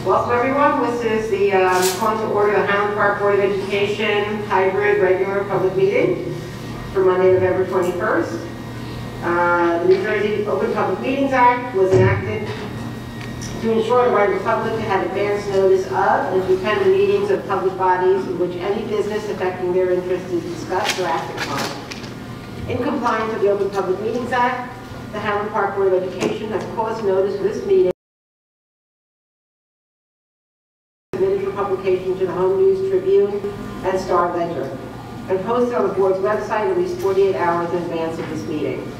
Welcome everyone. This is the call to order the Highland Park Board of Education hybrid regular public meeting for Monday, November 21st. The New Jersey Open Public Meetings Act was enacted to ensure the right of the public to have advance notice of and to attend the meetings of public bodies in which any business affecting their interest is discussed or acted upon. In compliance with the Open Public Meetings Act, the Highland Park Board of Education has caused notice for this meeting submitted for publication to the Home News Tribune and Star Ledger, and posted on the board's website at least 48 hours in advance of this meeting.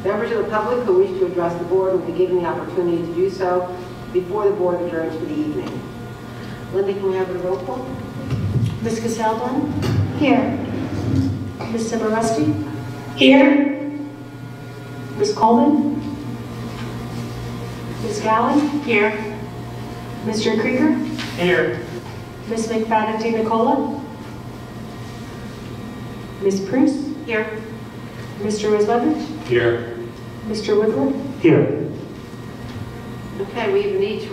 Members of the public who wish to address the board will be given the opportunity to do so before the board adjourns for the evening. Linda, can we have the roll call? Ms. Casaldon? Here. Ms. Cimarosti? Here. Ms. Coleman? Ms. Gowan? Here. Mr. Krieger? Here. Ms. McFadden DiNicola? Ms. Pruce? Here. Mr. Roslevich? Here. Mr. Woodward? Here. Okay, we need to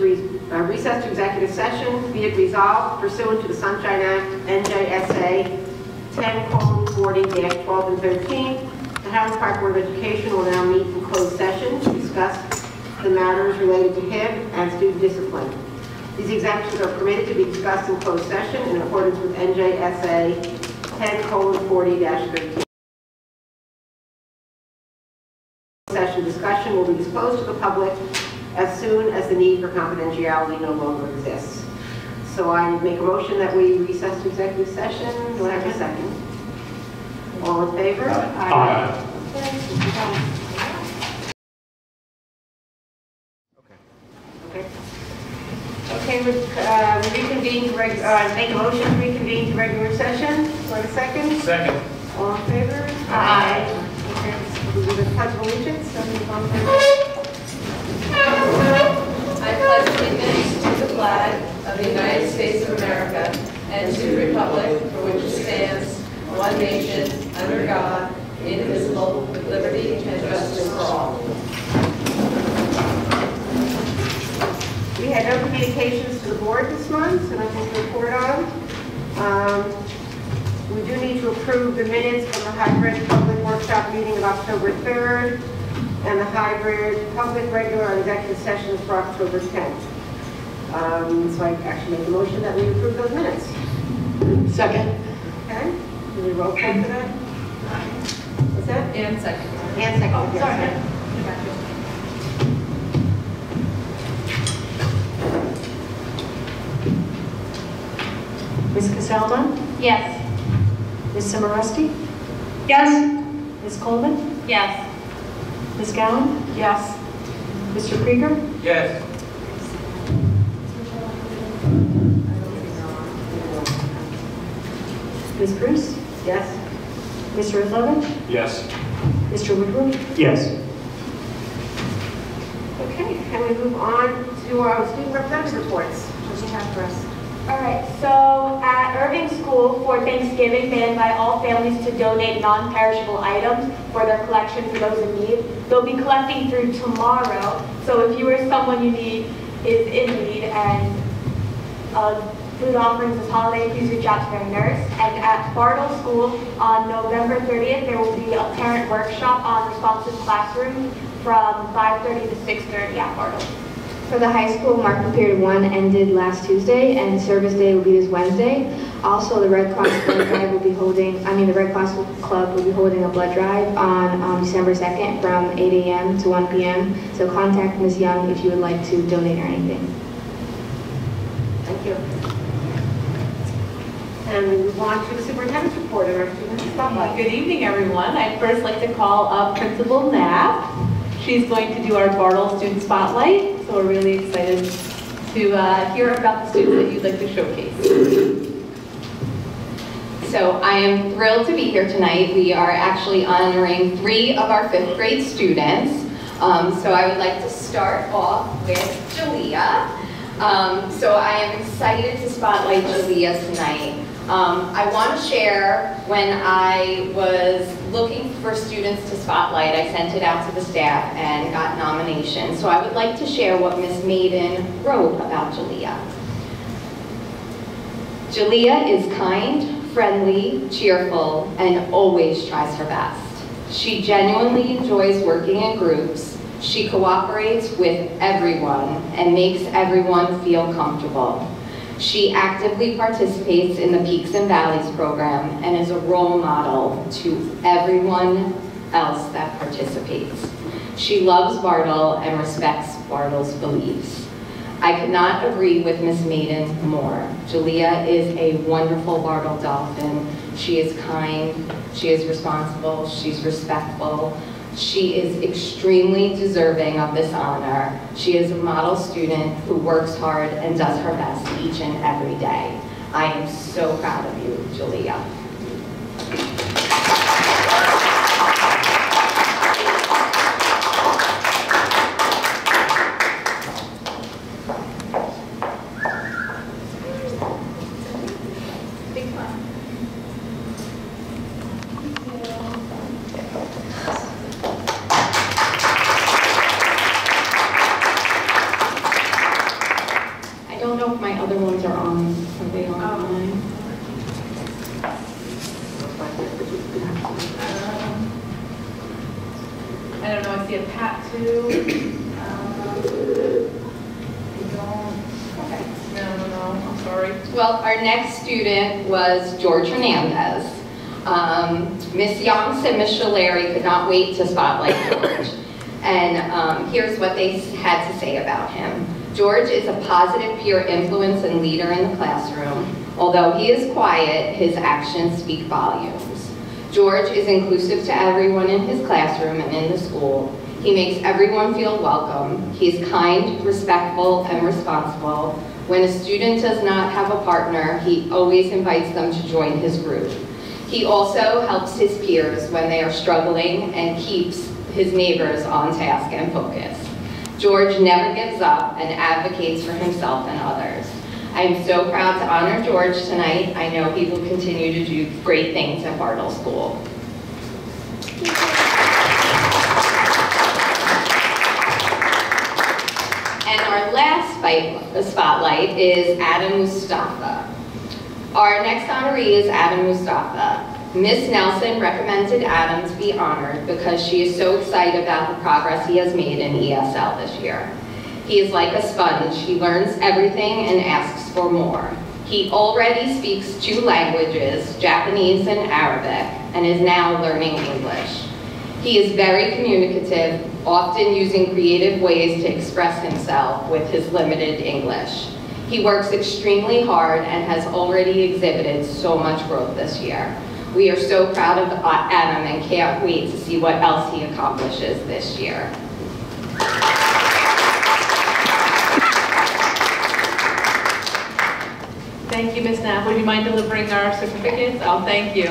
recess to executive session. Be it resolved pursuant to the Sunshine Act, NJSA 10:40-12 and 13. The Highland Park Board of Education will now meet in closed session to discuss the matters related to him and student discipline. These exemptions are permitted to be discussed in closed session in accordance with NJSA 10:40-13. Session discussion will be disclosed to the public as soon as the need for confidentiality no longer exists. So I make a motion that we recess to executive session. Do I have a second? All in favor? Aye. Okay, we reconvene to make a motion to reconvene to regular session. Do I have a second? Second. All in favor? Aye. Okay, we do the pledge of allegiance. I pledge allegiance to the flag of the United States of America and to the republic for which it stands, one nation, under God, indivisible, with liberty and justice for all. We had no communications to the board this month, and nothing to report on. We do need to approve the minutes from the hybrid public workshop meeting of October 3rd and the hybrid public regular and executive sessions for October 10th. So I actually make a motion that we approve those minutes. Second. Okay? Do we roll call for that? What's that? And second. And second. Oh, sorry. Ms. Casaldon? Yes. Ms. Cimarosti? Yes. Ms. Coleman? Yes. Ms. Gowan? Yes. Mr. Krieger? Yes. Ms. Bruce? Yes? Mr. Roslevich? Yes. Mr. Woodward? Yes. Okay, can we move on to our student representative reports? What do you have for us? All right, so at Irving School for Thanksgiving, they invite all families to donate non-perishable items for their collection for those in need. They'll be collecting through tomorrow, so if you or someone you need is in need and food offerings this holiday, please reach out to their nurse. And at Bartle School on November 30th, there will be a parent workshop on responsive classrooms from 5:30 to 6:30 at Bartle. For the high school, marking period 1 ended last Tuesday, and service day will be this Wednesday. Also, the Red Cross blood drive will be the Red Cross Club will be holding a blood drive on December 2nd from 8 a.m. to 1 p.m. So contact Ms. Young if you would like to donate or anything. Thank you. And we move on to the superintendent's report and our student spotlight. Good evening, everyone. I'd first like to call up Principal Knapp. She's going to do our Bartle Student Spotlight, so we're really excited to hear about the students that you'd like to showcase. So I am thrilled to be here tonight. We are actually honoring 3 of our 5th grade students. So I would like to start off with Jalea. So I am excited to spotlight Jalea tonight. I want to share when I was looking for students to spotlight, I sent it out to the staff and got nominations. So I would like to share what Miss Maiden wrote about Jalea. Jalea is kind, friendly, cheerful, and always tries her best. She genuinely enjoys working in groups. She cooperates with everyone and makes everyone feel comfortable. She actively participates in the Peaks and Valleys program and is a role model to everyone else that participates. She loves Bartle and respects Bartle's beliefs. I could not agree with Miss Maiden more. Jalea is a wonderful Bartle Dolphin. She is kind, she is responsible, she's respectful. She is extremely deserving of this honor. She is a model student who works hard and does her best each and every day. I am so proud of you, Jalea. I don't know if my other ones are on. Are they on mine? I don't know, I see a Pat too. Okay. No, I'm sorry. Well, our next student was George Hernandez. Miss Young said Miss Shalari could not wait to spotlight George. And here's what they had to say about him. George is a positive peer influence and leader in the classroom. Although he is quiet, his actions speak volumes. George is inclusive to everyone in his classroom and in the school. He makes everyone feel welcome. He's kind, respectful, and responsible. When a student does not have a partner, he always invites them to join his group. He also helps his peers when they are struggling and keeps his neighbors on task and focused. George never gives up and advocates for himself and others. I am so proud to honor George tonight. I know he will continue to do great things at Bartle School. And our last spotlight is Adam Mustafa. Our next honoree is Adam Mustafa. Miss Nelson recommended Adam to be honored because she is so excited about the progress he has made in ESL this year. He is like a sponge. He learns everything and asks for more. He already speaks 2 languages, Japanese and Arabic, and is now learning English. He is very communicative, often using creative ways to express himself with his limited English. He works extremely hard and has already exhibited so much growth this year. We are so proud of Adam and can't wait to see what else he accomplishes this year. Thank you, Ms. Knapp. Would you mind delivering our certificates? Oh, thank you.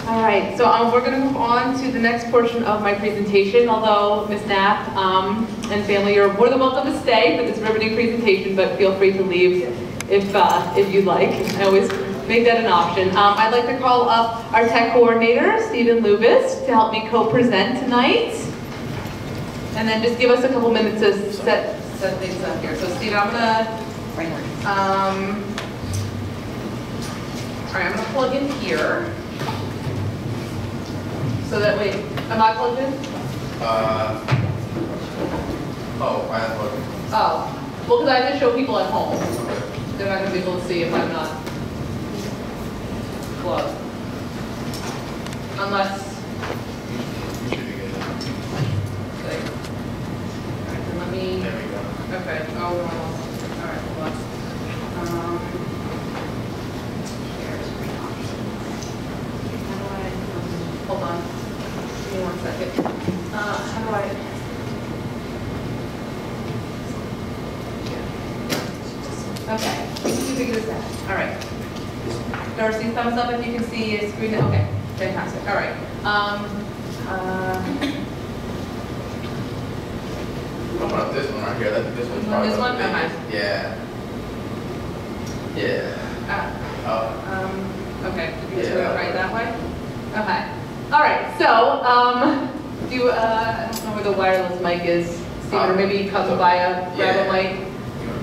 All right, so we're going to move on to the next portion of my presentation, although Ms. Knapp and family, you're more than welcome to stay for this riveting presentation, but feel free to leave if you'd like. I always make that an option. I'd like to call up our tech coordinator, Stephen Lubis, to help me co-present tonight. And then just give us a couple minutes to set things up here. So Stephen, I'm gonna plug in here. So that way, am I plugged in? Oh, I am plugged in. Oh, well, because I have to show people at home. They're not gonna be able to see if I'm not plugged. Unless, You should be good. like, alright, then let me, There we go. okay, oh, we're almost, alright, hold on. Here's my options. How do I, hold on, give me 1 second. How do I? Okay, you figure this out. All right. Darcy, thumbs up if you can see a screen. Okay, fantastic. All right. I'm on this one right here. This one's You want probably this the one? biggest. Okay. Yeah. Yeah. Okay, did you do it Yeah. right that way? Okay. All right, so, I don't know where the wireless mic is, Stephen, or maybe you come by grab a mic.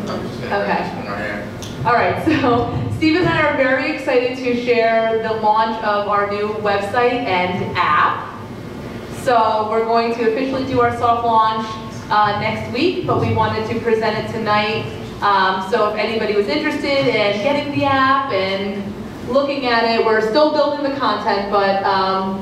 I'm just gonna Okay. grab this one right here. All right, so Steve and I are very excited to share the launch of our new website and app. So we're going to officially do our soft launch next week, but we wanted to present it tonight. So if anybody was interested in getting the app and looking at it, we're still building the content, but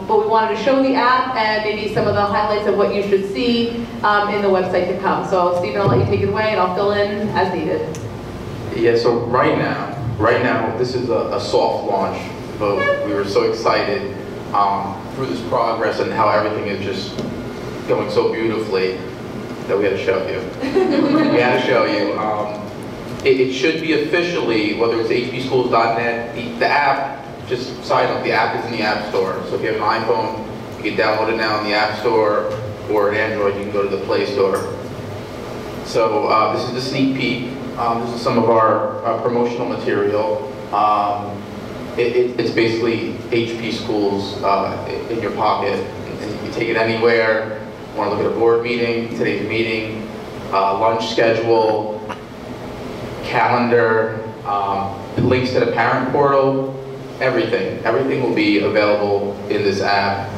we wanted to show the app and maybe some of the highlights of what you should see in the website to come. So Stephen, I'll let you take it away and I'll fill in as needed. Yeah, so right now, this is a soft launch, but we were so excited through this progress and how everything is just going so beautifully that we had to show you. We had to show you. It should be officially, whether it's hbschools.net, the app, just side note, the app is in the App Store. So if you have an iPhone, you can download it now in the App Store, or an Android, you can go to the Play Store. So this is the sneak peek. This is some of our promotional material. It's basically HP Schools in your pocket, and you can take it anywhere. Want to look at a board meeting, today's meeting, lunch schedule, calendar, links to the parent portal, everything. Everything will be available in this app.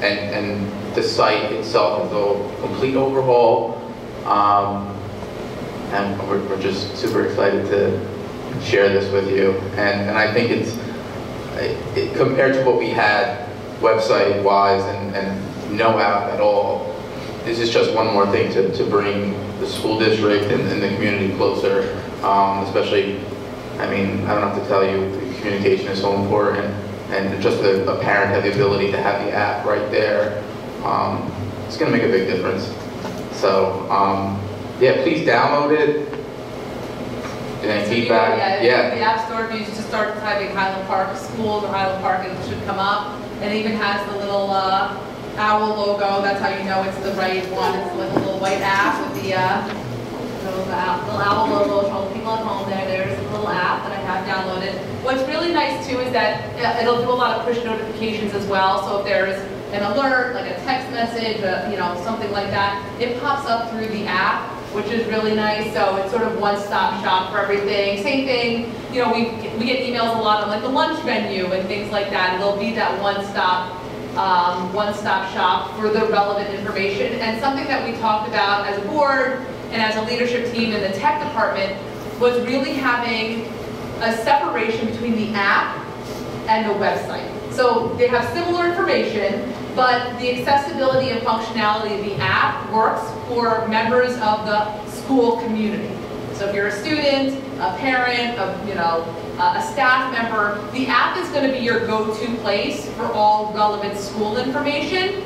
And the site itself is a complete overhaul. And we're just super excited to share this with you. And I think it's, compared to what we had website-wise and no app at all, this is just one more thing to bring the school district and the community closer. Especially, I mean, I don't have to tell you, communication is so important. And just a parent have the ability to have the app right there. It's gonna make a big difference. So, yeah, please download it. Any feedback? Yeah. The App Store, if you just start typing Highland Park Schools or Highland Park, it should come up. And it even has the little owl logo. That's how you know it's the right one. It's like a little white app with the little owl logo. For all the people at home there's a little app that I have downloaded. What's really nice too is that it'll do a lot of push notifications as well. So if there's an alert, like a text message, something like that, it pops up through the app, which is really nice. So it's sort of one-stop shop for everything. Same thing, we get emails a lot on like the lunch menu and things like that. It'll be that one-stop shop for the relevant information. And something that we talked about as a board and as a leadership team in the tech department was really having a separation between the app and the website. So they have similar information, but the accessibility and functionality of the app works for members of the school community. So if you're a student, a parent, a staff member, the app is going to be your go-to place for all relevant school information.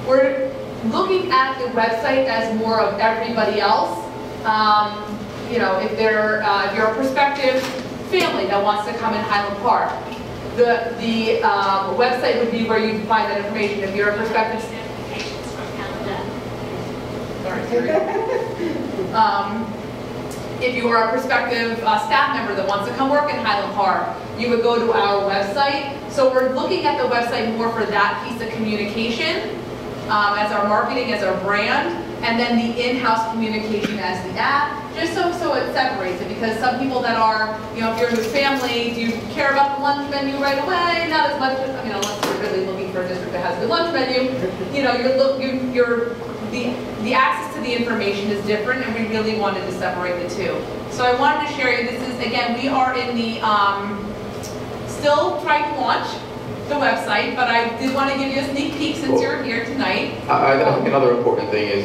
We're looking at the website as more of everybody else. If you're a prospective family that wants to come in Highland Park, the website would be where you find that information. If you're a prospective, if you are a prospective staff member that wants to come work in Highland Park, you would go to our website. So we're looking at the website more for that piece of communication, as our marketing, as our brand, and then the in-house communication as the app, just so it separates it. Because some people that are, if you're a new family, do you care about the lunch menu right away? Not as much, unless you're really looking for a district that has a good lunch menu. The access to the information is different, and we really wanted to separate the two. So I wanted to share you, this is, again, we are in the, still trying to launch the website, but I did want to give you a sneak peek since you're here tonight. I think another important thing is,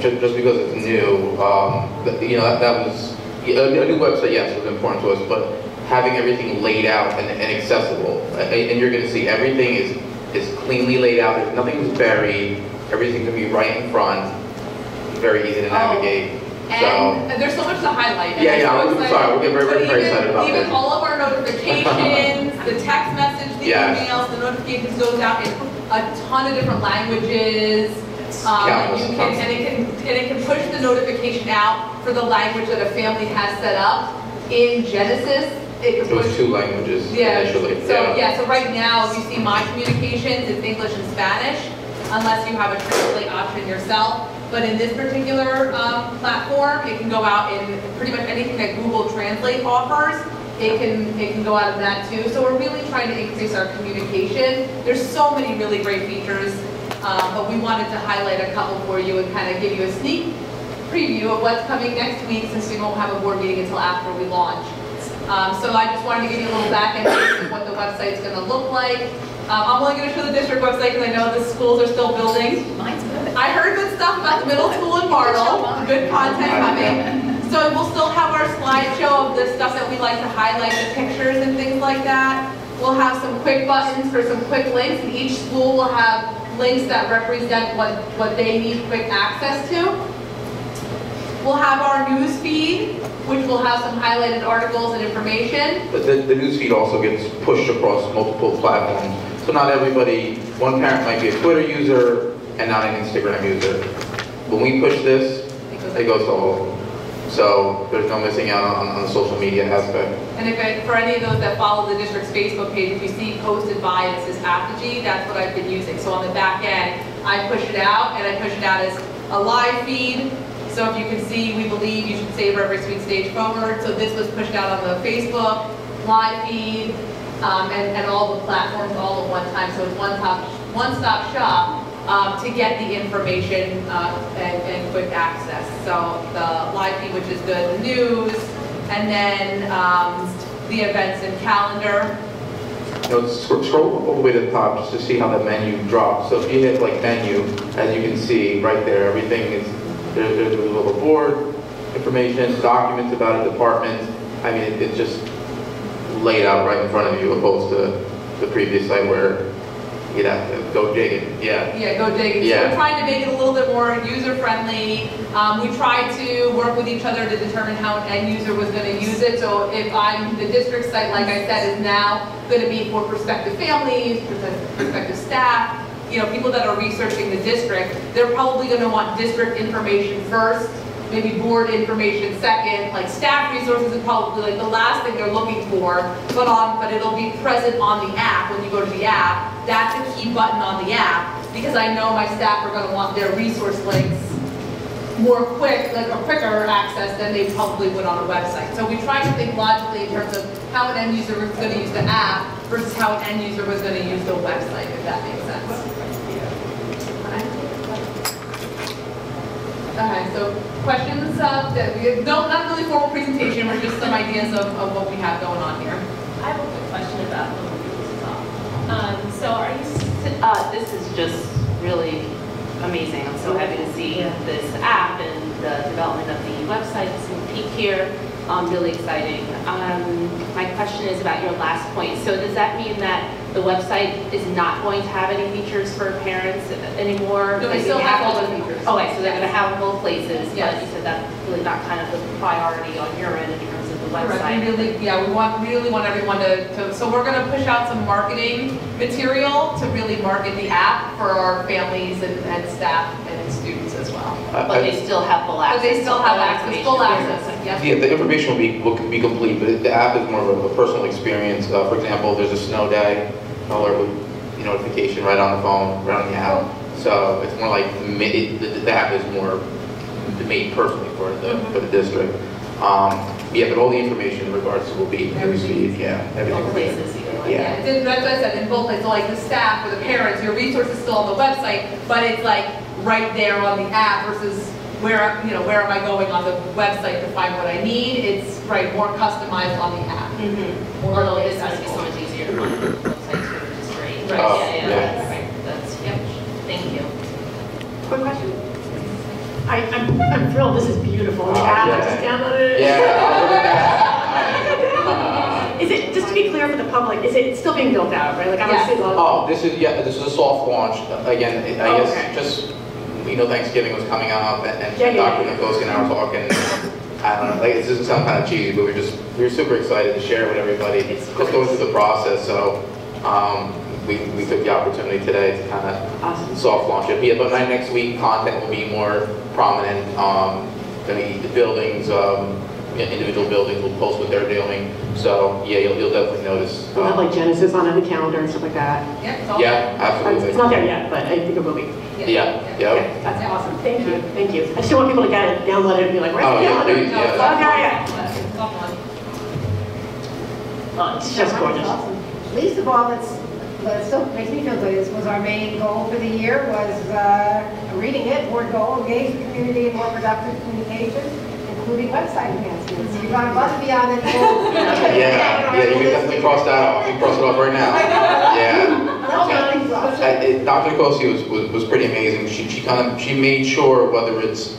just because it's new, that was, a new website, yes, was important to us, but having everything laid out and accessible. And you're going to see everything is cleanly laid out. There's nothing's buried. Everything's going to be right in front. Very easy to navigate. And there's so much to highlight. I'm sorry, we'll get very excited about this. Even all of our notifications, the text message, the emails, the notifications goes out in a ton of different languages. And it can push the notification out for the language that a family has set up. In Genesis, It was 2 languages initially. So right now, if you see my communications, it's English and Spanish, unless you have a translate option yourself. But in this particular platform, it can go out in pretty much anything that Google Translate offers. It can go out of that too. So we're really trying to increase our communication. There's so many really great features, but we wanted to highlight a couple for you and kind of give you a sneak preview of what's coming next week, since we won't have a board meeting until after we launch. So I just wanted to give you a little back end of what the website's going to look like. I'm only going to show the district website because I know the schools are still building. Mine's good. I heard good stuff about the middle school in Martle, good content coming. So we'll still have our slideshow of the stuff that we like to highlight, the pictures and things like that. We'll have some quick buttons for some quick links, and each school will have links that represent what they need quick access to. We'll have our news feed, which will have some highlighted articles and information. The news feed also gets pushed across multiple platforms. So not everybody, one parent might be a Twitter user and not an Instagram user. When we push this, it goes to all of them. So there's no missing out on the social media aspect. And for any of those that follow the district's Facebook page, if you see posted by and it says Apogee, that's what I've been using. So on the back end, I push it out, and I push it out as a live feed. So if you can see, we believe you should savor every sweet stage forward. So this was pushed out on the Facebook live feed and all the platforms all at one time. So it's one-stop shop to get the information and quick access. So the live feed, which is good, the news, and then the events and calendar. Scroll all the way to the top just to see how the menu drops. So if you hit like menu, as you can see right there, everything is, there's a little board information, documents about a department. I mean, it's just laid out right in front of you, opposed to the previous site where you'd have to go digging. Yeah, go digging. Yeah. So we're trying to make it a little bit more user-friendly. We tried to work with each other to determine how an end user was going to use it. So if the district site, like I said, is now going to be for prospective families, prospective staff, people that are researching the district, they're probably going to want district information first, maybe board information second, like staff resources is probably like the last thing they're looking for, but it'll be present on the app when you go to the app. That's a key button on the app, because I know my staff are going to want their resource links more quicker access than they probably would on a website. So we try to think logically in terms of how an end user was going to use the app versus how an end user was going to use the website, if that makes sense. Okay, so questions? Not really formal presentation, but just some ideas of what we have going on here. I have a quick question about the So are you, this is just really amazing. I'm so happy to see this app and the development of the website, some peek here. Really exciting. My question is about your last point. So does that mean that the website is not going to have any features for parents anymore? No, we still have all the features. Okay, so they're going to have them both places, yes. But you said that's really not kind of the priority on your end in terms of the website. Correct. We really want everyone to, so we're going to push out some marketing material to really market the app for our families and staff and students as well. But they still have full access. But they still have access, full access. Yes. Yeah, the information will be complete, but the app is more of a personal experience. For example, there's a snow day, alert with notification right on the phone, right on the app. So it's more like the app is more made personally for the district. Yeah, but all the information in regards to will be newsfeed. Yeah, everything. Both places. Yeah. That's what I said, in both places. So like the staff or the parents, your resource is still on the website, but it's like right there on the app versus where am I going on the website to find what I need? It's more customized on the app. Mm-hmm. Although this has to be so much easier to find websites, which is great. Right. That's huge. Thank you. Quick question. I'm thrilled. This is beautiful. The app, I just downloaded it. Yeah. Is it, just to be clear for the public, is it still being built out, right? Like obviously. This is a soft launch. Again, I guess just Thanksgiving was coming up, and Dr. Nikoski and I were talking. I don't know, this doesn't sound kind of cheesy, but we're super excited to share with everybody. Just going through the process, so we took the opportunity today to kind of soft launch it. Yeah, but next week content will be more prominent. The buildings, individual buildings will post what they're doing. So yeah, you'll definitely notice. We'll have like Genesis on the calendar and stuff like that. Yeah, it's all. Yeah, absolutely. It's not there yet, but I think it will be. Yeah. Okay, that's awesome. Thank you. Thank you. I still want people to get it, download it, and be like, where's Oh, the yeah, calendar? please, yeah. Okay. It's all fun. Oh, it's just gorgeous. Least of all, that still makes me feel good, this was our main goal for the year, was reading it, board goal, engage the community in more productive communication, including website enhancements. You've gone above and beyond that goal. Yeah, you can definitely cross that off. You can cross it off right now. Yeah. Dr. Nicosi was pretty amazing. She made sure, whether it's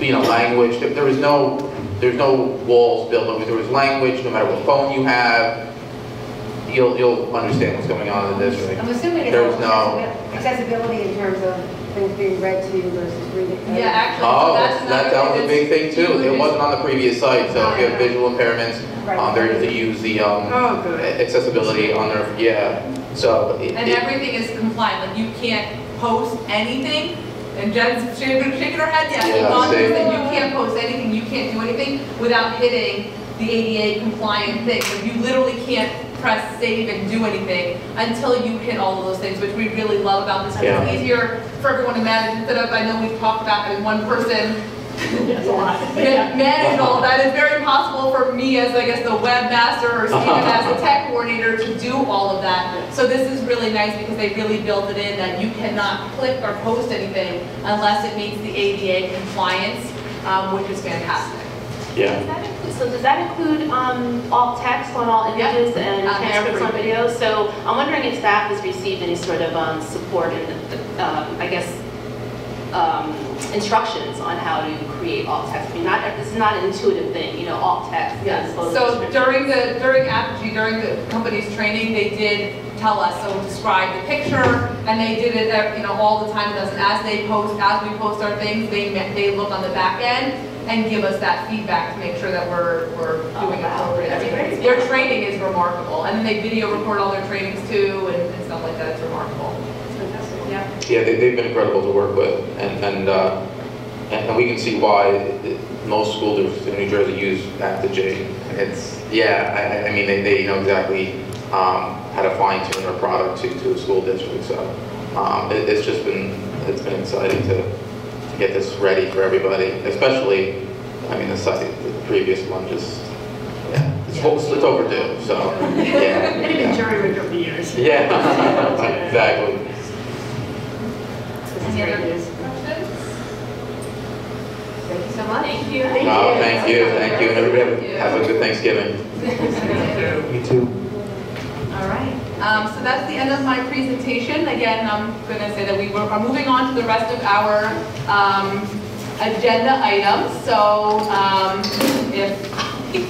language, there's no walls built up. There was language, no matter what phone you have, you'll understand what's going on in the district. I'm assuming There's it's no. accessibility in terms of things being read to you versus reading. Yeah, actually. Oh, so that was a big thing too. It wasn't on the previous site, so if you have visual impairments, they're able to use the accessibility on their, So. And everything is compliant, like you can't post anything. And Jen's shaking her head, yes, you can't post anything, you can't do anything without hitting the ADA compliant thing. Like you literally can't press save and do anything until you hit all of those things, which we really love about this. It's easier for everyone to manage instead of, I know we've talked about having one person manage all of that. It's very impossible for me as, I guess, the webmaster or Stephen as a tech coordinator to do all of that. So this is really nice because they really built it in that you cannot click or post anything unless it meets the ADA compliance, which is fantastic. Yeah. So does that include alt text on all images and transcripts on videos? So I'm wondering if staff has received any sort of support and I guess instructions on how to create alt text. I mean, this is not an intuitive thing, alt text. Yes. So during the company's training, they did tell us, so describe the picture, and they did it, all the time with us. And as we post our things, they look on the back end and give us that feedback to make sure that we're doing it appropriately. Their training is remarkable, and then they video record all their trainings too, and stuff like that. It's remarkable. It's fantastic. Yeah, they've been incredible to work with, and we can see why most school districts in New Jersey use Aptigee. I mean they know exactly how to fine tune their product to a school district. So it's been exciting to get this ready for everybody, especially, I mean, the previous one it's overdue, so, yeah. They've been jury-rigged over the years. Yeah, exactly. Any other questions? Thank you so much. Thank you. Thank you, and everybody have a good Thanksgiving. You too. All right. So that's the end of my presentation. Again, I'm going to say that we are moving on to the rest of our agenda items. So if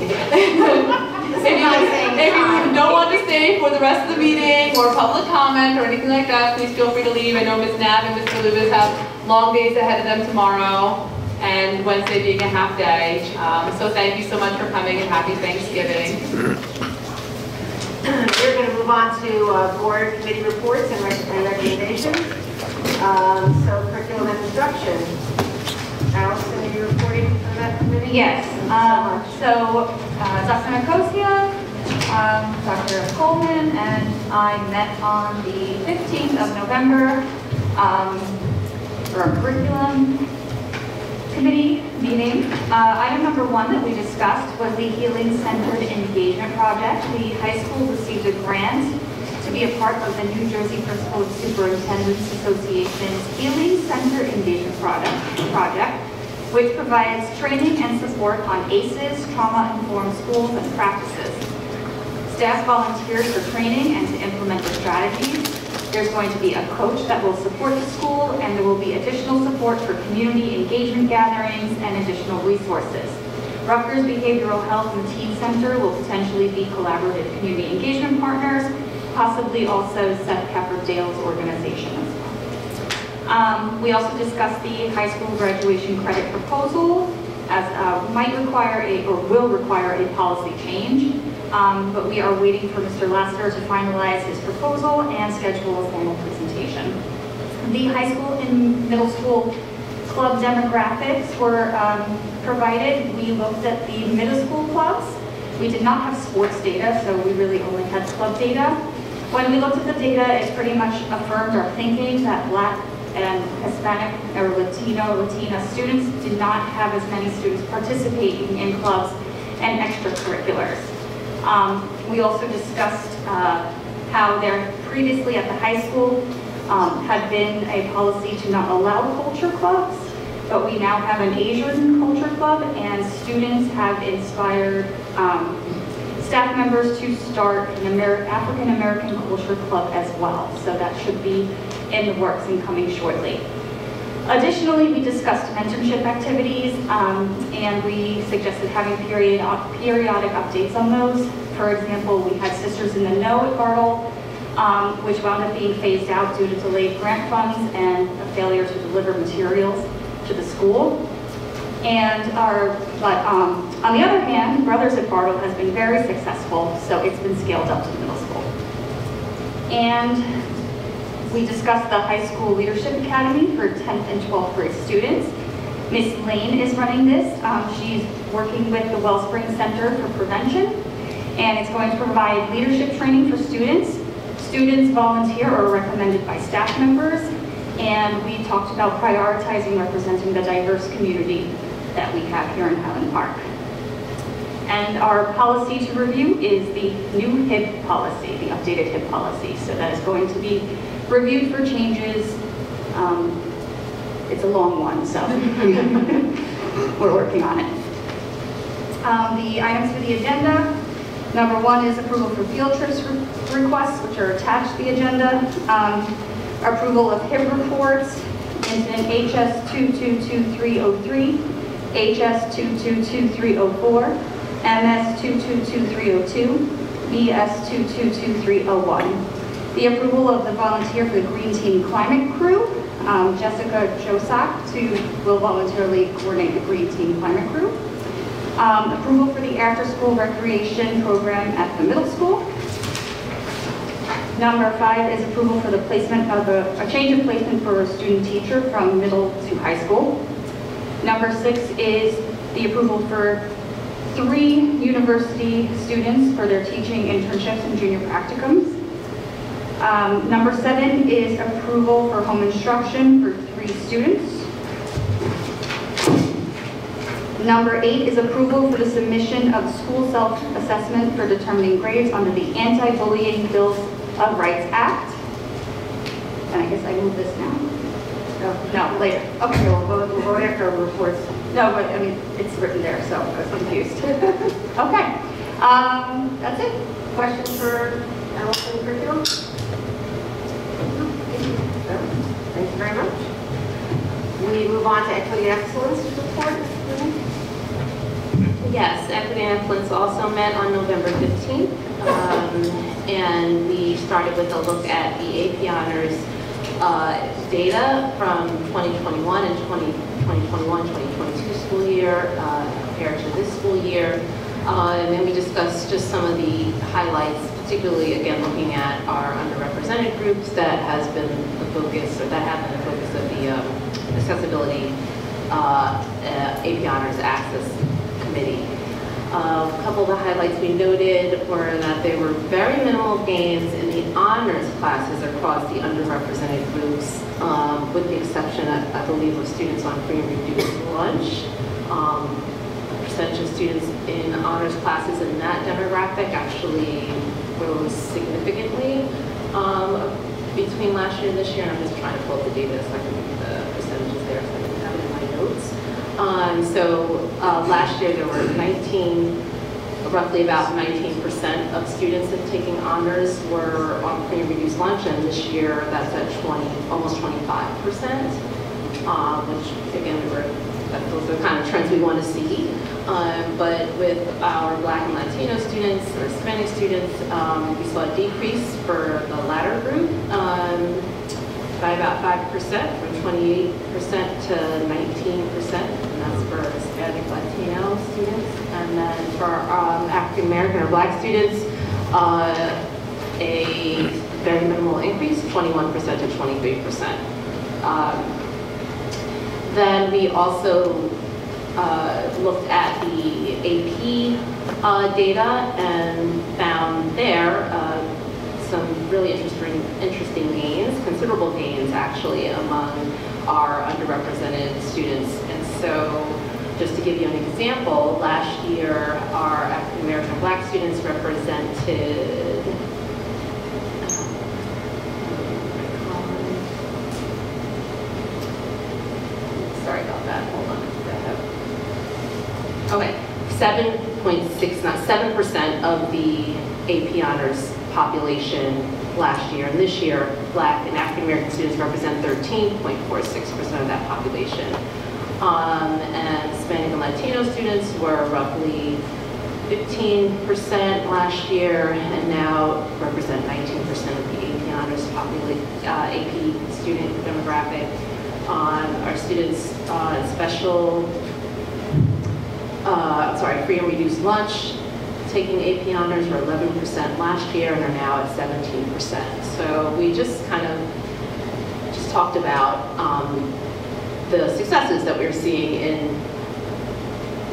you don't want to stay for the rest of the meeting or public comment or anything like that, please feel free to leave. I know Ms. Nav and Mr. Lubis have long days ahead of them tomorrow, and Wednesday being a half day. So thank you so much for coming and happy Thanksgiving. We're going to move on to board committee reports and recommendations. So curriculum and instruction. Allison, are you reporting for that committee? Yes. Dr. Nicosia, Dr. Coleman, and I met on the 15th of November for a curriculum committee meeting. Item number 1 that we discussed was the Healing Centered Engagement Project. The high school received a grant to be a part of the New Jersey Principal Superintendents Association's Healing Center Engagement Project, which provides training and support on ACEs, trauma-informed schools, and practices. Staff volunteers for training and to implement the strategies. There's going to be a coach that will support the school, and there will be additional support for community engagement gatherings and additional resources. Rutgers Behavioral Health and Teen Center will potentially be collaborative community engagement partners, possibly also Seth Dale's organization as well. We also discussed the high school graduation credit proposal, as might require will require a policy change. But we are waiting for Mr. Lassiter to finalize his proposal and schedule a formal presentation. The high school and middle school club demographics were provided. We looked at the middle school clubs. We did not have sports data, so we really only had club data. When we looked at the data, it pretty much affirmed our thinking that Black and Hispanic or Latina students did not have as many students participating in clubs and extracurriculars. We also discussed how there previously at the high school had been a policy to not allow culture clubs, but we now have an Asian culture club, and students have inspired staff members to start an African American culture club as well. So that should be in the works and coming shortly. Additionally, we discussed mentorship activities, and we suggested having periodic updates on those. For example, we had Sisters in the Know at Bartle, which wound up being phased out due to delayed grant funds and a failure to deliver materials to the school. But on the other hand, Brothers at Bartle has been very successful, so it's been scaled up to the middle school. And we discussed the High School Leadership Academy for 10th and 12th grade students. Miss Lane is running this. She's working with the Wellspring Center for Prevention, and it's going to provide leadership training for students. Students volunteer or are recommended by staff members, and we talked about prioritizing representing the diverse community that we have here in Highland Park. And our policy to review is the new HIB policy, the updated HIB policy. So that is going to be reviewed for changes. It's a long one, so we're working on it. The items for the agenda. Number 1 is approval for field trips requests, which are attached to the agenda. Approval of HIB reports, incident HS 222303, HS 222304, MS 222302, BS 222301. The approval of the volunteer for the Green Team Climate Crew. Jessica Josak will voluntarily coordinate the Green Team Climate Crew. Approval for the after-school recreation program at the middle school. Number 5 is approval for the placement of a change of placement for a student teacher from middle to high school. Number 6 is the approval for 3 university students for their teaching internships and junior practicums. Number 7 is approval for home instruction for 3 students. Number 8 is approval for the submission of school self-assessment for determining grades under the Anti-Bullying Bills of Rights Act. And I guess I move this now. No, later. Okay, we'll go after reports. No, but I mean, it's written there, so I was confused. Okay, that's it. Questions for Allison curriculum? Thank you very much. We move on to Equity and Excellence report. Yes, Equity and Excellence also met on November 15th, and we started with a look at the AP Honors data from 2021 and 2021-2022 school year compared to this school year. And then we discussed just some of the highlights, particularly again looking at our underrepresented groups that has been the focus, or that have been the focus of the accessibility AP Honors Access Committee. A couple of the highlights we noted were that there were very minimal gains in the honors classes across the underrepresented groups, with the exception, I believe, of students on free and reduced lunch. The percentage of students in honors classes in that demographic actually rose significantly between last year and this year, and I'm just trying to pull up the data so I can read the percentages there so I can have it in my notes. Last year there were roughly about 19% of students that taking honors were on free and reduced lunch, and this year that's at almost 25%, which again, those are the kind of trends we want to see. But with our Black and Latino students or Hispanic students, we saw a decrease for the latter group by about 5%, from 28% to 19%, and that's for Hispanic Latino students. And then for African American or Black students, a very minimal increase, 21% to 23%. Then we also looked at the AP data and found there some really interesting gains, considerable gains actually among our underrepresented students. And so just to give you an example, last year our African American Black students represented sorry about that, hold on. Okay, 7% of the AP honors population last year, and this year, Black and African American students represent 13.46% of that population. And Hispanic and Latino students were roughly 15% last year, and now represent 19% of the AP honors AP student demographic. Our students free and reduced lunch taking AP honors were 11% last year and are now at 17%. So we just kind of talked about the successes that we're seeing in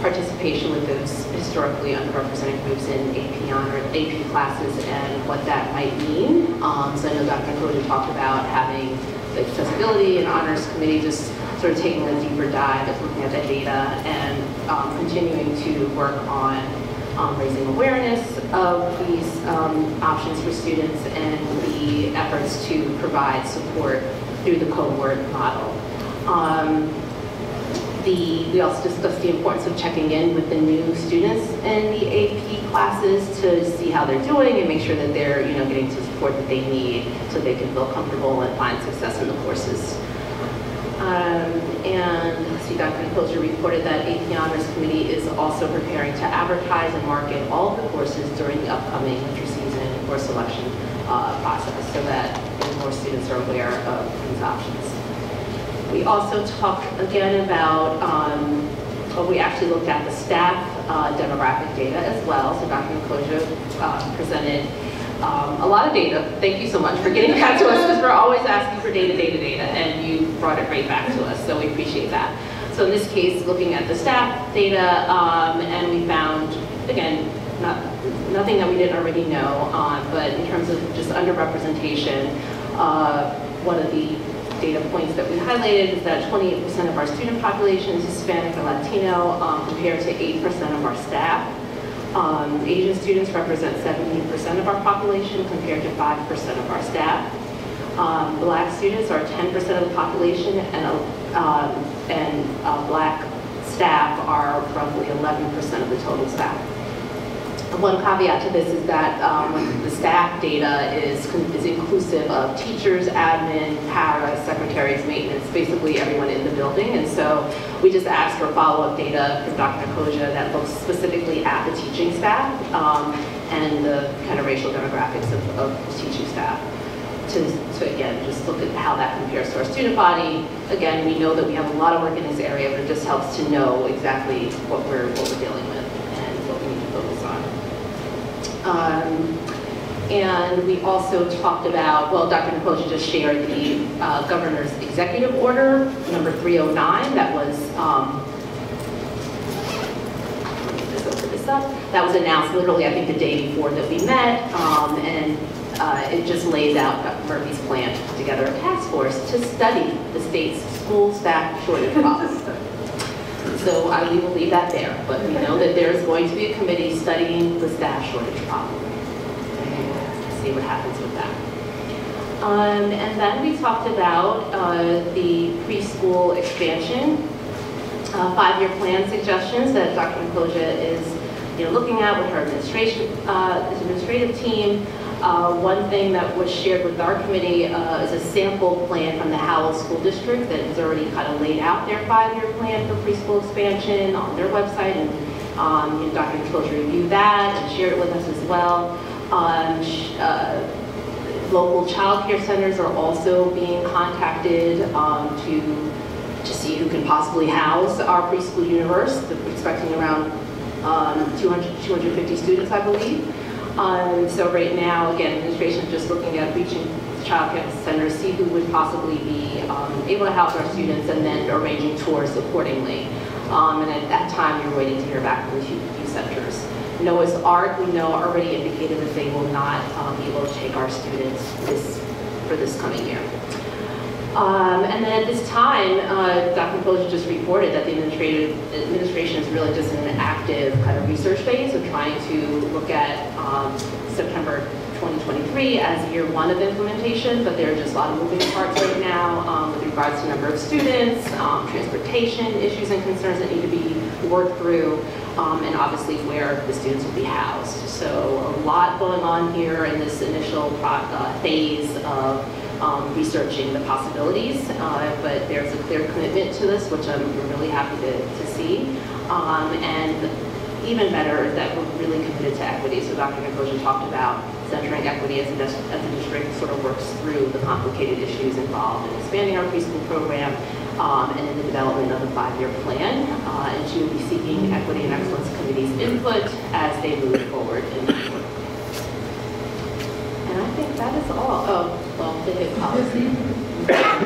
participation with those historically underrepresented groups in AP classes and what that might mean. So I know Dr. Nkoja talked about having the accessibility and honors committee just sort of taking a deeper dive at looking at that data and continuing to work on raising awareness of these options for students and the efforts to provide support through the cohort model. We also discussed the importance of checking in with the new students in the AP classes to see how they're doing and make sure that they're getting the support that they need so they can feel comfortable and find success in the courses. And let's see, Dr. Nkoja reported that AP Honors Committee is also preparing to advertise and market all of the courses during the upcoming winter season course selection process so that more students are aware of these options. We also talked again about, we actually looked at the staff demographic data as well. So Dr. Nkoja presented a lot of data. Thank you so much for getting back to us because we're always asking for data, and you brought it right back to us, so we appreciate that. So in this case, looking at the staff data, and we found, again, nothing that we didn't already know, but in terms of just underrepresentation, one of the data points that we highlighted is that 28% of our student population is Hispanic or Latino, compared to 8% of our staff. Asian students represent 17% of our population compared to 5% of our staff. Black students are 10% of the population, and Black staff are roughly 11% of the total staff. One caveat to this is that the staff data is inclusive of teachers, admin, para, secretaries, maintenance, basically everyone in the building. And so we just asked for follow-up data from Dr. Nkoja that looks specifically at the teaching staff and the kind of racial demographics of the teaching staff. To again, just look at how that compares to our student body. Again, we know that we have a lot of work in this area, but it just helps to know exactly what we're dealing with and what we need to focus on. And we also talked about, well, Dr. Nkoja just shared the governor's executive order, number 309, that was, that was announced literally, I think, the day before that we met, and it just lays out Dr. Murphy's plan to put together a task force to study the state's school staff shortage problem. So we will leave that there, but we know that there's going to be a committee studying the staff shortage problem. And see what happens with that. And then we talked about the preschool expansion, 5-year plan suggestions that Dr. Nkoja is looking at with her administrative team. One thing that was shared with our committee is a sample plan from the Howell School District that has already kind of laid out their 5-year plan for preschool expansion on their website, and Dr. Nkoja reviewed that and shared it with us as well. Local child care centers are also being contacted to see who can possibly house our preschool universe. We're expecting around 250 students, I believe. So right now, again, administration is just looking at reaching child care centers, see who would possibly be able to house our students, and then arranging tours accordingly. And at that time, you're waiting to hear back from the few centers. Noah's Ark, we know, already indicated that they will not be able to take our students for this coming year. And then at this time, Dr. Nicole just reported that the administration is really just in an active kind of research phase of trying to look at September 2023 as year one of implementation, but there are just a lot of moving parts right now with regards to number of students, transportation issues and concerns that need to be worked through, and obviously where the students will be housed. So a lot going on here in this initial phase of researching the possibilities, but there's a clear commitment to this, which I'm really happy to see. And even better is that we're really committed to equity. So Dr. Nkoja talked about centering equity as the district sort of works through the complicated issues involved in expanding our preschool program and in the development of the 5-year plan. And she will be seeking Equity and Excellence Committee's input as they move forward in that work. And I think that is all. Oh, well, the HIT policy.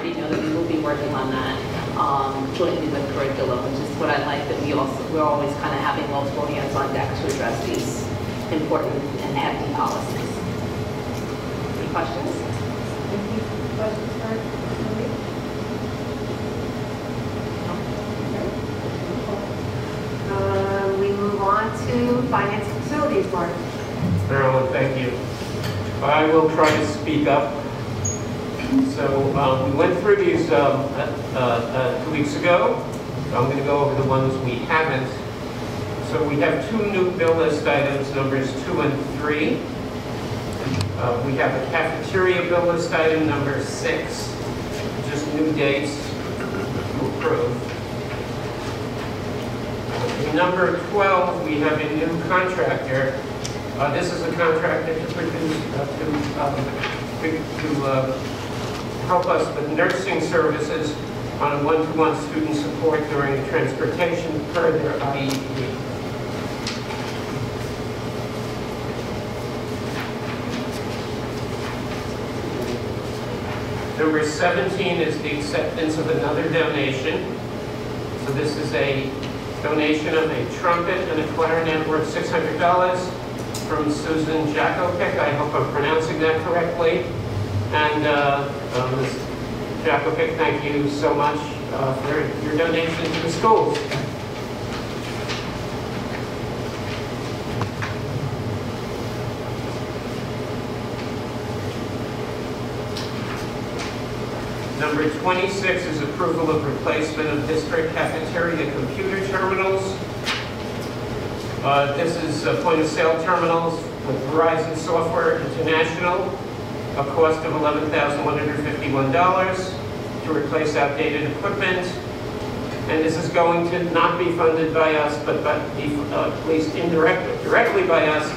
You know that we will be working on that jointly with curriculum, which is what I like, that we're always kind of having multiple hands on deck to address these important and hefty policies. Any questions? Any questions for me? We move on to Finance and Facilities, Mark. Marilyn, thank you. I will try to speak up. So we went through these 2 weeks ago. So I'm going to go over the ones we haven't. So we have 2 new bill list items, numbers 2 and 3. We have a cafeteria bill list item, number 6, just new dates to approve. Number 12, we have a new contractor. This is a contractor to help us with nursing services on a one-to-one student support during transportation per their IEP. Number 17 is the acceptance of another donation. So this is a donation of a trumpet and a clarinet worth $600 from Susan Jakovic. I hope I'm pronouncing that correctly. And Ms. Jakovic, thank you so much for your donation to the schools. Number 26 is approval of replacement of district cafeteria computer terminals. This is point-of-sale terminals with Verizon Software International, a cost of $11,151 to replace outdated equipment. And this is going to not be funded by us, but be at least directly by us,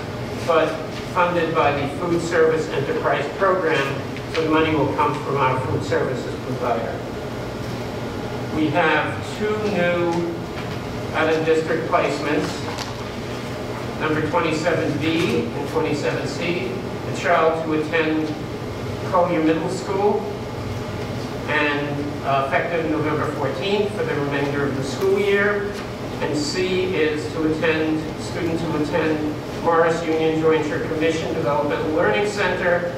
but funded by the Food Service Enterprise Program. So the money will come from our food services provider. We have 2 new out-of-district placements. Number 27B and 27C, a child to attend Collier Middle School, and effective November 14th for the remainder of the school year. And C is student to attend Morris Union Joint Commission Developmental Learning Center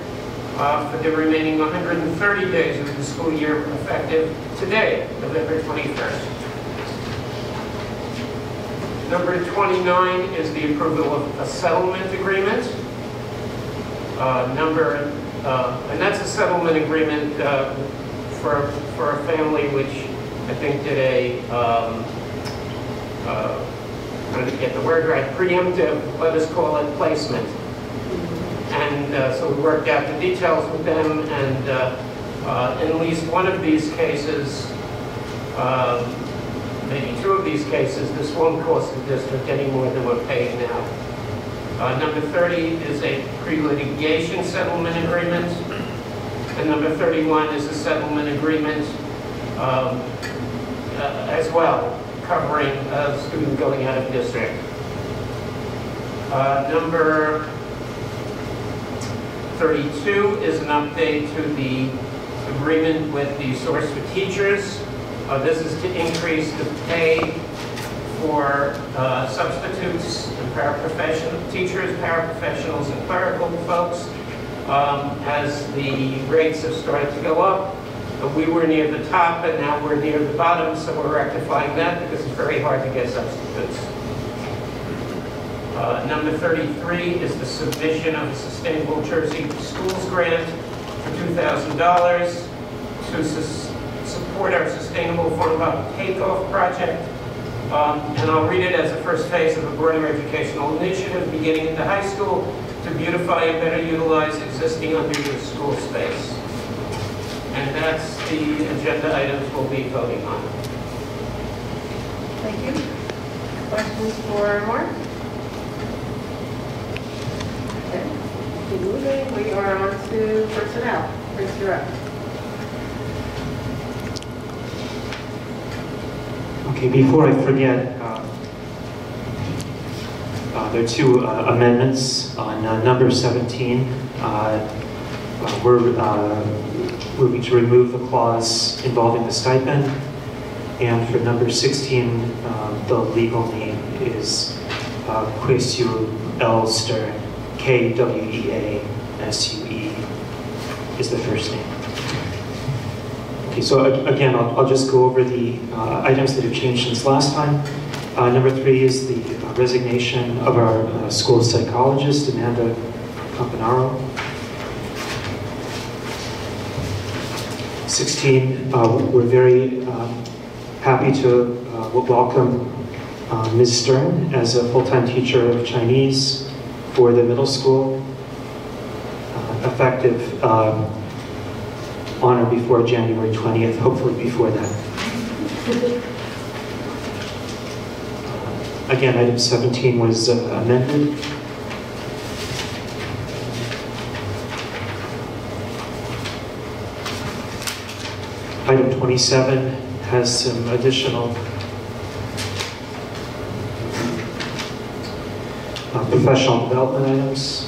for the remaining 130 days of the school year, effective today, November 21st. Number 29 is the approval of a settlement agreement. And that's a settlement agreement for a family which I think did a, trying to get the word right, preemptive, let us call it, placement. And so we worked out the details with them, and in at least one of these cases, maybe 2 of these cases, this won't cost the district any more than we're paying now. Number 30 is a pre-litigation settlement agreement, and number 31 is a settlement agreement as well, covering a student going out of district. Number 32 is an update to the agreement with the Source for Teachers. This is to increase the pay for substitutes and paraprofessional teachers, paraprofessionals, and clerical folks as the rates have started to go up. We were near the top and now we're near the bottom, so we're rectifying that because it's very hard to get substitutes. Number 33 is the submission of the Sustainable Jersey Schools Grant for $2,000 to support our Sustainable Farm Takeoff project. And I'll read it as the first phase of a broader educational initiative beginning at the high school to beautify and better utilize existing underused school space. And that's the agenda items we'll be voting on. Thank you. Questions for Mark? Okay. Keep moving. We are on to personnel. Chris, you're up. Okay, before I forget, there are two amendments on number 17. We're moving to remove the clause involving the stipend, and for number 16, the legal name is Kwesue Elster, Kwesue is the first name. Okay, so again, I'll just go over the items that have changed since last time. Number 3 is the resignation of our school psychologist, Amanda Campanaro. 16, we're very happy to welcome Ms. Stern as a full-time teacher of Chinese for the middle school, effective on or before January 20th, hopefully before that. Again, item 17 was amended. Item 27 has some additional professional development items.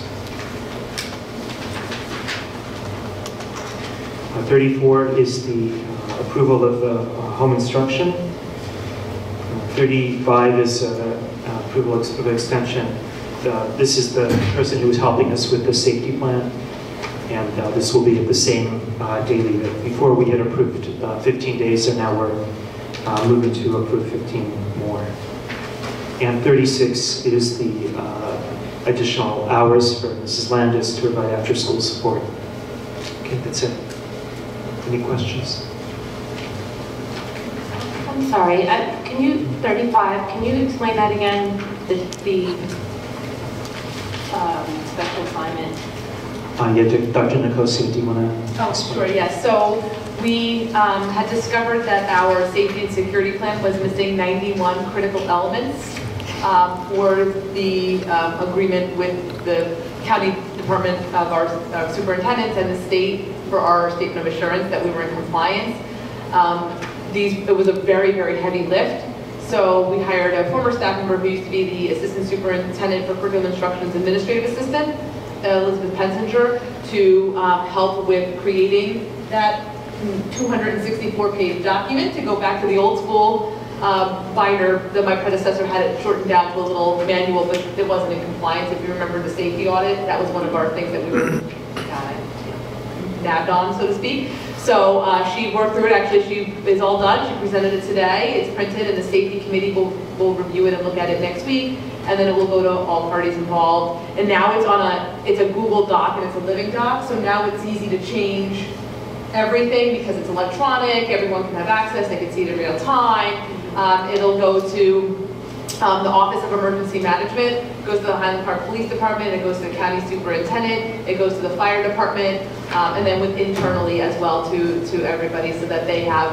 34 is the approval of the home instruction. 35 is approval of extension. This is the person who is helping us with the safety plan, and this will be at the same daily rate. Before we had approved 15 days, so now we're moving to approve 15 more. And 36 is the additional hours for Mrs. Landis to provide after-school support. Okay, that's it. Any questions? I'm sorry, can you, 35, can you explain that again, the special assignment? Yeah, Dr. Nicosia, do you want to? Oh, sure, yes. So we had discovered that our safety and security plan was missing 91 critical elements for the agreement with the county department of our superintendents and the state for our statement of assurance that we were in compliance. It was a very, very heavy lift. So we hired a former staff member who used to be the assistant superintendent for curriculum instruction's administrative assistant, Elizabeth Pensinger, to help with creating that 264-page document to go back to the old school binder that my predecessor had it shortened down to a little manual, but it wasn't in compliance. If you remember the safety audit, that was one of our things that we were nabbed on, so to speak. So she worked through it. Actually, she is all done. She presented it today. It's printed, and the safety committee will review it and look at it next week, and then it will go to all parties involved. And now it's a Google Doc, and it's a living doc, so now it's easy to change everything because it's electronic. Everyone can have access. They can see it in real time. It'll go to the Office of Emergency Management, goes to the Highland Park Police Department, it goes to the county superintendent, it goes to the fire department, and then internally as well to everybody so that they have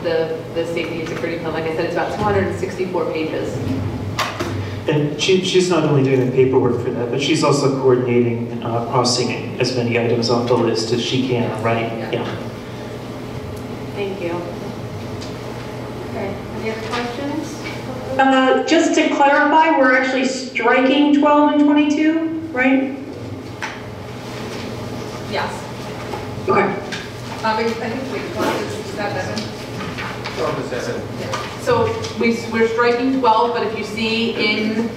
the safety and security plan. Like I said, it's about 264 pages. And she's not only doing the paperwork for that, but she's also coordinating and crossing as many items off the list as she can, right? Yeah. Thank you. Okay, any other questions? Just to clarify, we're actually striking 12 and 22, right? Yes. Okay. I think, wait, is that Evan? 12 to 7. So we're striking 12, but if you see in,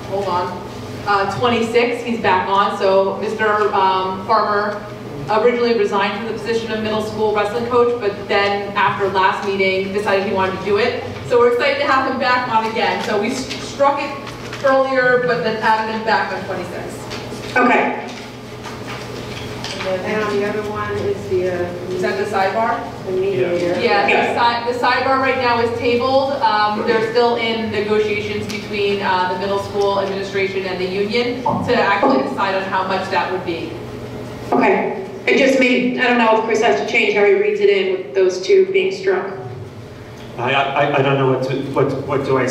hold on, 26, he's back on. So Mr. Farmer originally resigned from the position of middle school wrestling coach, but then after last meeting decided he wanted to do it. So we're excited to have him back on again. So we struck it earlier, but then added him back on 26. Okay. And on the other one is the... Is that the sidebar? The mediator. Yeah, the sidebar right now is tabled. They're still in negotiations between the middle school administration and the union to actually decide on how much that would be. Okay. It just made, I don't know if Chris has to change how he reads it in with those two being struck. I don't know what do I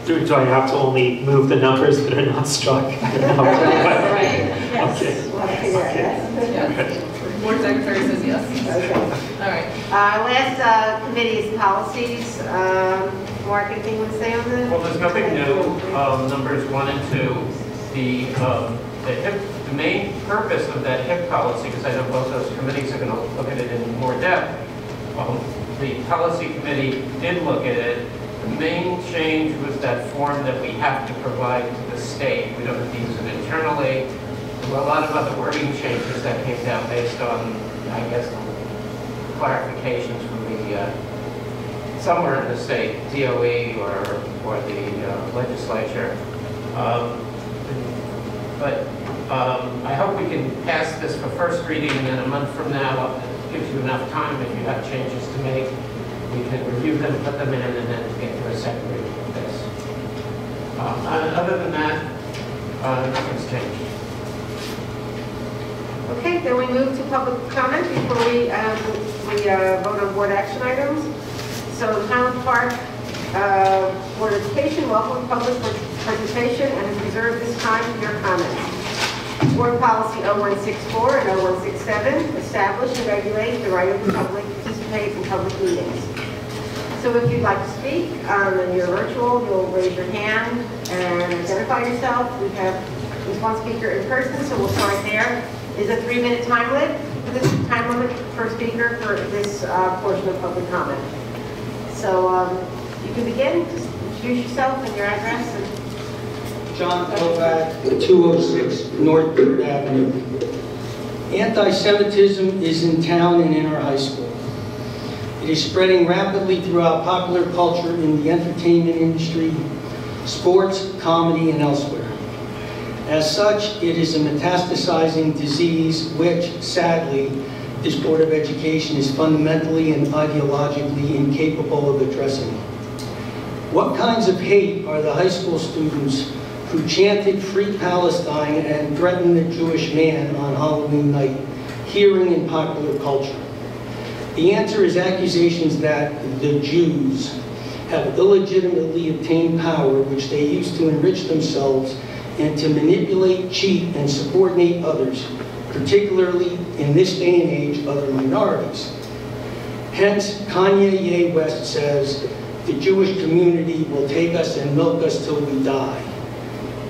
do? Do I have to only move the numbers that are not struck? I don't know. Right. Okay. We'll have to figure out, yes. Yes. Board secretary says yes. Okay. All right. Last committee is policies. Mark, anything you want to say on this? Well, there's nothing new. Numbers 1 and 2. The main purpose of that HIP policy, because I know both those committees are going to look at it in more depth. The policy committee did look at it. The main change was that form that we have to provide to the state. We don't have to use it internally. There were a lot of other wording changes that came down based on, I guess, clarifications from the somewhere in the state, DOE or the legislature. But I hope we can pass this for first reading, and then a month from now, it gives you enough time if you have changes to make. We can review them, put them in, and then get to a second reading of this. Other than that, nothing's changed. Okay, then we move to public comment before we vote on board action items. So the Highland Park Board of Education welcomes public participation and has reserved this time for your comments. Board Policy 0164 and 0167 establish and regulate the right of the public to participate in public meetings. So if you'd like to speak, and you're virtual, you'll raise your hand and identify yourself. We have at least one speaker in person, so we'll start there. Is a 3-minute time limit per speaker for this portion of public comment. So you can begin. Just introduce yourself and your address. John Kovac, 206 North 3rd Avenue. Anti-Semitism is in town and in our high school. It is spreading rapidly throughout popular culture in the entertainment industry, sports, comedy, and elsewhere. As such, it is a metastasizing disease which, sadly, this Board of Education is fundamentally and ideologically incapable of addressing. What kinds of hate are the high school students who chanted Free Palestine and threatened the Jewish man on Halloween night hearing in popular culture? The answer is accusations that the Jews have illegitimately obtained power which they use to enrich themselves and to manipulate, cheat, and subordinate others, particularly in this day and age, other minorities. Hence, Kanye Ye West says, the Jewish community will take us and milk us till we die.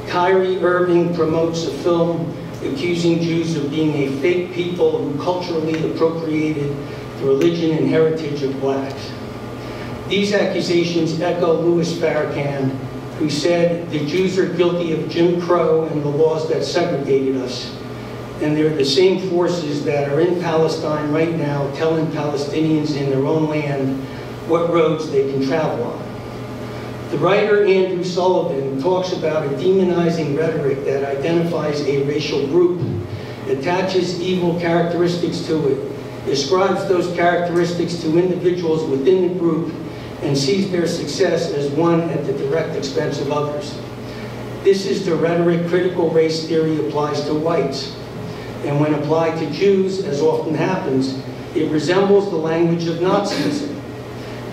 Kyrie Irving promotes a film accusing Jews of being a fake people who culturally appropriated the religion and heritage of blacks. These accusations echo Louis Farrakhan, who said the Jews are guilty of Jim Crow and the laws that segregated us. And they're the same forces that are in Palestine right now telling Palestinians in their own land what roads they can travel on. The writer Andrew Sullivan talks about a demonizing rhetoric that identifies a racial group, attaches evil characteristics to it, ascribes those characteristics to individuals within the group, and sees their success as won at the direct expense of others. This is the rhetoric critical race theory applies to whites. And when applied to Jews, as often happens, it resembles the language of Nazism.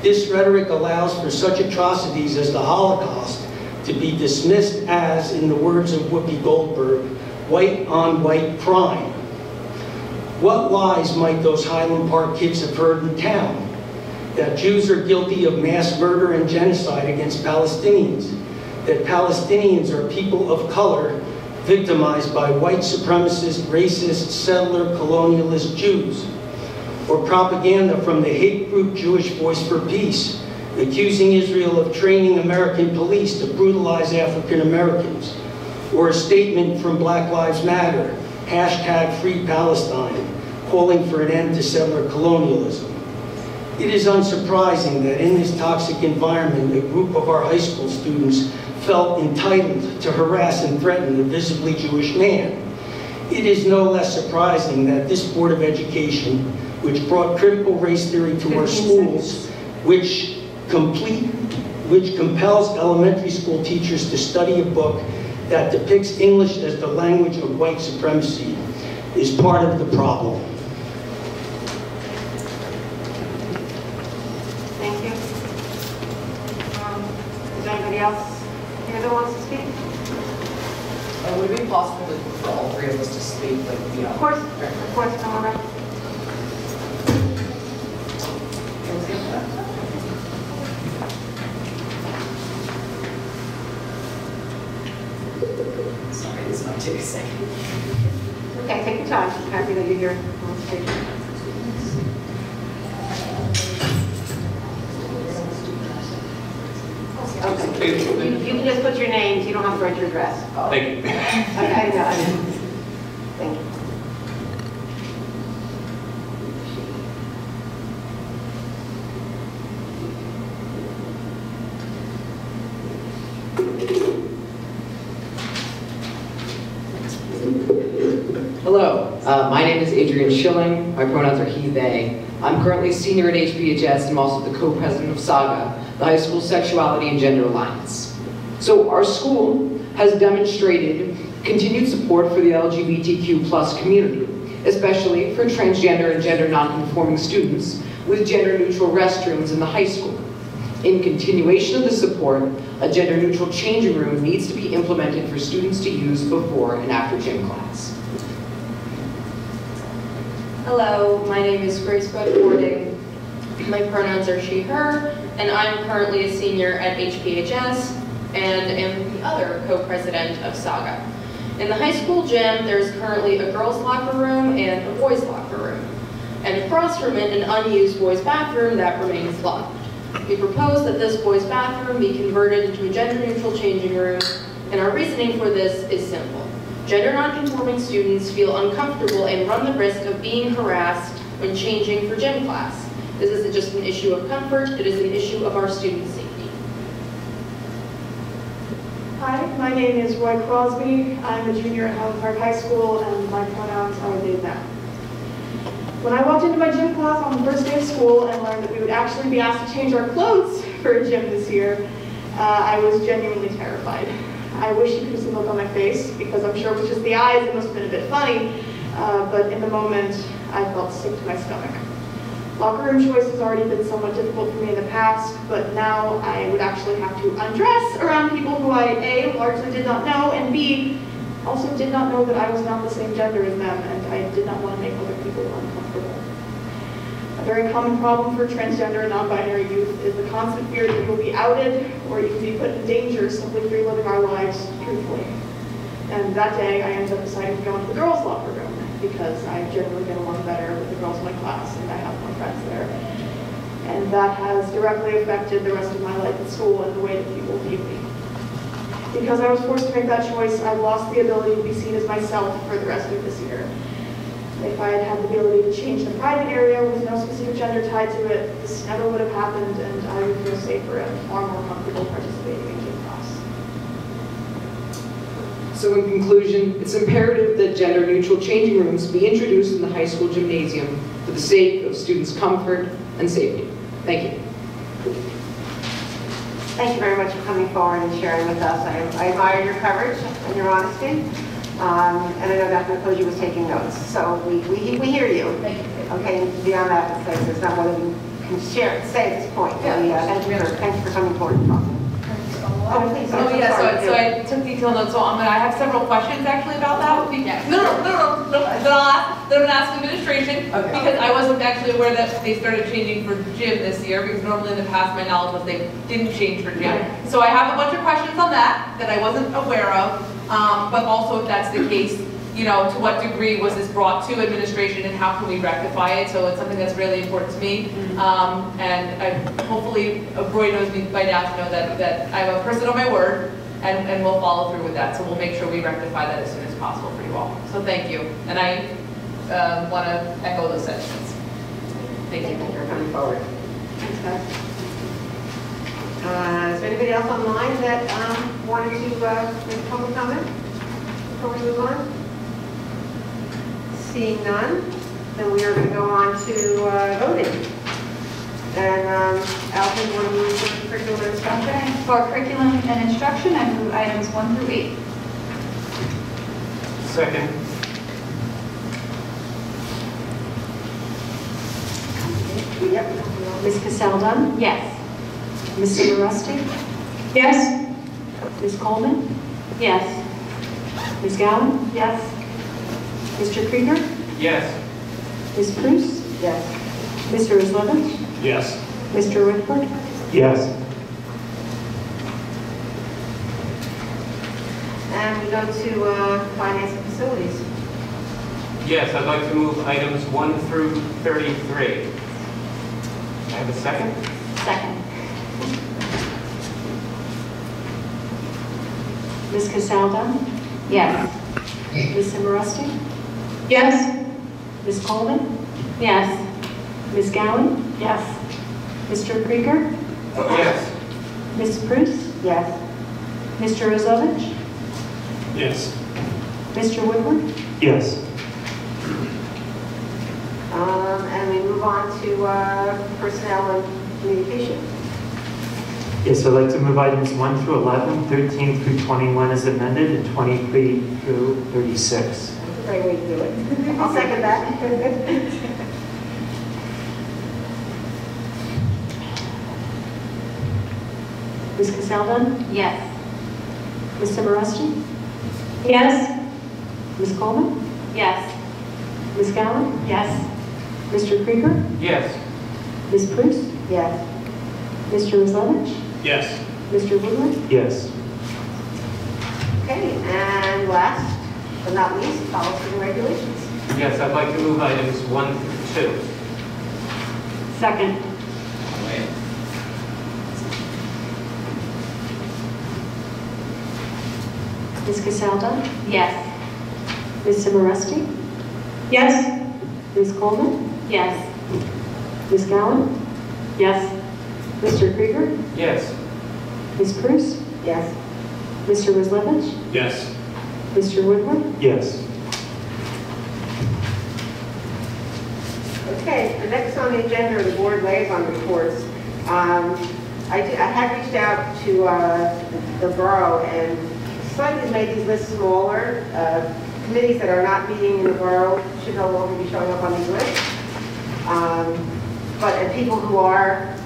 This rhetoric allows for such atrocities as the Holocaust to be dismissed as, in the words of Whoopi Goldberg, white-on-white crime. What lies might those Highland Park kids have heard in town? That Jews are guilty of mass murder and genocide against Palestinians, that Palestinians are people of color victimized by white supremacist, racist, settler, colonialist Jews, or propaganda from the hate group Jewish Voice for Peace, accusing Israel of training American police to brutalize African Americans, or a statement from Black Lives Matter, #Free Palestine, calling for an end to settler colonialism. It is unsurprising that in this toxic environment, a group of our high school students felt entitled to harass and threaten a visibly Jewish man. It is no less surprising that this Board of Education, which brought critical race theory to our schools, which compels elementary school teachers to study a book that depicts English as the language of white supremacy, is part of the problem. Thank you. Is there anybody else here that wants to speak? Would it be possible for all three of us to speak? Like, you know? Of course, come on up. Sorry, this might take a second. Okay, take your time. I'm happy that you're here on stage. Okay. You can just put your names. You don't have to write your address. Thank you. I know. Thank you. Hello, my name is Adrian Schilling. My pronouns are he, they. I'm currently a senior at HBHS and I'm also the co-president of SAGA, the High School Sexuality and Gender Alliance. So our school has demonstrated continued support for the LGBTQ+ community, especially for transgender and gender non-conforming students with gender-neutral restrooms in the high school. In continuation of the support, a gender-neutral changing room needs to be implemented for students to use before and after gym class. Hello, my name is Grace Bud-Warding. My pronouns are she, her, and I'm currently a senior at HPHS and am the other co-president of SAGA. In the high school gym, there's currently a girls' locker room and a boys' locker room. And across from it, an unused boys' bathroom that remains locked. We propose that this boys' bathroom be converted into a gender-neutral changing room, and our reasoning for this is simple. Gender non-conforming students feel uncomfortable and run the risk of being harassed when changing for gym class. This isn't just an issue of comfort, it is an issue of our student safety. Hi, my name is Roy Crosby. I'm a junior at Highland Park High School, and my pronouns are they, them. When I walked into my gym class on the first day of school and learned that we would actually be asked to change our clothes for a gym this year, I was genuinely terrified. I wish you could have seen the look on my face, because I'm sure it was just the eyes, it must have been a bit funny, but in the moment, I felt sick to my stomach. Locker room choice has already been somewhat difficult for me in the past, but now I would actually have to undress around people who I, A, largely did not know, and B, also did not know that I was not the same gender as them, and I did not want to make other people uncomfortable. A very common problem for transgender and non-binary youth is the constant fear that we will be outed or even be put in danger simply through living our lives truthfully. And that day, I ended up deciding to go into the girls' locker room because I generally get along better with the girls in my class and I have more friends there. And that has directly affected the rest of my life at school and the way that people view me. Because I was forced to make that choice, I've lost the ability to be seen as myself for the rest of this year. If I had had the ability to change the private area with no specific gender tied to it, this never would have happened and I would feel safer and far more comfortable participating in gym class. So in conclusion, it's imperative that gender-neutral changing rooms be introduced in the high school gymnasium for the sake of students' comfort and safety. Thank you. Thank you very much for coming forward and sharing with us. I admire your courage and your honesty. And I know Dr. Koji was taking notes. So we hear you. Okay, and beyond that, there's not more that we can say at this point. Thank you for coming forward and talking. Oh, please. So I took detailed notes. So I have several questions actually about that. Yes. No. Then I'm going to ask administration because I wasn't actually aware that they started changing for gym this year because normally in the past my knowledge was they didn't change for gym. So I have a bunch of questions on that I wasn't aware of. but also if that's the case, you know, to what degree was this brought to administration and how can we rectify it? So it's something that's really important to me. Hopefully Roy knows me by now to know that I'm a person of my word and we'll follow through with that. So we'll make sure we rectify that as soon as possible for you all. So thank you. And I want to echo those sentiments. Thank you for coming forward. Thanks, guys. Is there anybody else online that wanted to make a public comment before we move on? Seeing none, then we are going to go on to voting. And Alvin, you want to move for curriculum and instruction? Okay, for curriculum and instruction, I move items 1 through 8. Second. Yep. Ms. Cassell-Dunn? Yes. Ms. Simorowski? Yes. Ms. Coleman? Yes. Ms. Gowan? Yes. Mr. Krieger? Yes. Ms. Prus? Yes. Mr. Islevich? Yes. Mr. Whitford? Yes. And we go to finance and facilities. Yes, I'd like to move items 1 through 33. I have a second? Second. Ms. Cassell-Dunn? Yes. Ms. Simorowski? Yes. Ms. Coleman? Yes. Ms. Gowan? Yes. Mr. Krieger? Yes. Ms. Prus? Yes. Mr. Islevich? Yes. Mr. Woodward? Yes. And we move on to personnel and communication. Yes, I'd like to move items 1 through 11, 13 through 21 as amended, and 23 through 36. That's a great way to do it. I'll second that. Ms. Cassell-Dunn? Yes. Ms. Simorowski? Yes. Ms. Coleman? Yes. Ms. Gowan? Yes. Mr. Krieger? Yes. Ms. Prus? Yes. Mr. Islevich? Yes. Mr. Woodward? Yes. Okay, and last but not least, policy and regulations. Yes, I'd like to move items 1 through 2. Second. Ms. Cassell-Dunn? Yes. Ms. Simorowski? Yes. Ms. Coleman? Yes. Ms. Gowan? Yes. Mr. Krieger? Yes. Ms. Prus? Yes. Mr. Islevich? Yes. Mr. Woodward? Yes. Okay, the next on the agenda are the board liaison reports. I have reached out to the borough and slightly made these lists smaller. Committees that are not meeting in the borough should no longer be showing up on these lists. But people who are,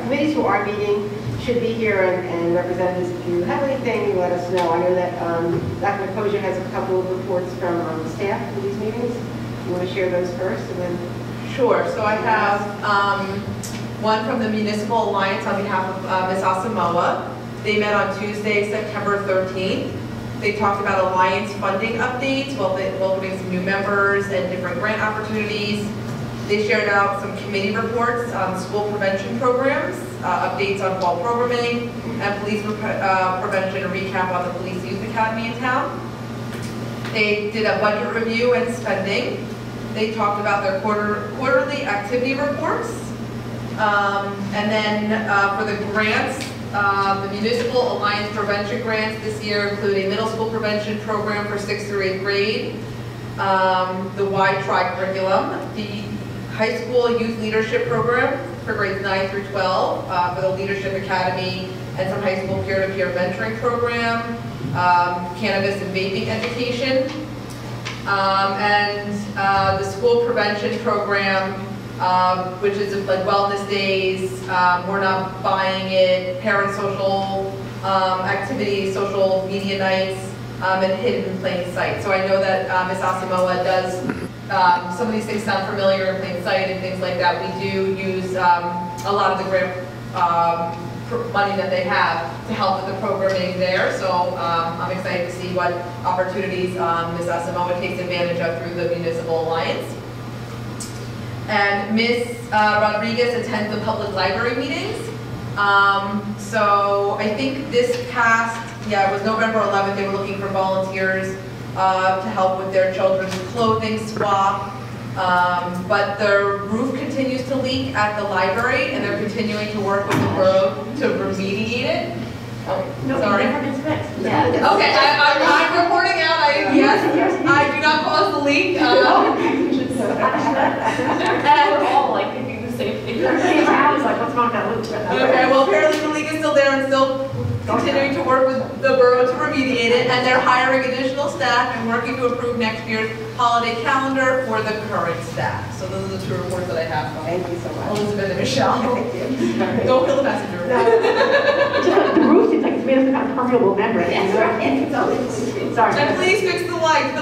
committees who are meeting should be here, and representatives, if you have anything, let us know. I know that Dr. Koja has a couple of reports from staff for these meetings. You want to share those first, and then? Sure. So I have one from the Municipal Alliance on behalf of Ms. Asamoah. They met on Tuesday, September 13th. They talked about Alliance funding updates, welcoming some new members and different grant opportunities. They shared out some committee reports on school prevention programs, updates on fall programming, and police prevention, a recap on the Police Youth Academy in town. They did a budget review and spending. They talked about their quarterly activity reports. And then for the grants, the Municipal Alliance Prevention grants this year include a middle school prevention program for 6th through 8th grade, the Y-Tri curriculum, the high school youth leadership program for grades 9 through 12, for the Leadership Academy, and some high school peer-to-peer mentoring program, cannabis and vaping education, and the school prevention program, which is like wellness days, we're not buying it, parent social activities, social media nights, and hidden in plain sight. So I know that Ms. Asamoah does, some of these things sound familiar in plain sight and things like that. We do use a lot of the grant money that they have to help with the programming there. So I'm excited to see what opportunities Ms. Asamoah takes advantage of through the Municipal Alliance. And Ms. Rodriguez attends the public library meetings. So I think this past, it was November 11th, they were looking for volunteers to help with their children's clothing swap. But the roof continues to leak at the library, and they're continuing to work with the borough to remediate it. Oh, sorry. Yeah. Okay, I'm reporting out. Yes, I do not cause the leak. And we're all like thinking the same thing. I was like, what's wrong with that loop? Okay, well apparently the leak is still there and still continuing to work with the borough to remediate it, and they're hiring additional staff and working to approve next year's holiday calendar for the current staff. So those are the two reports that I have from Thank you so much. Elizabeth and Michelle. Thank you. Don't kill the messenger. Just the roof seems like it's made of some kind of permeable membrane. That's right. Sorry. And please fix the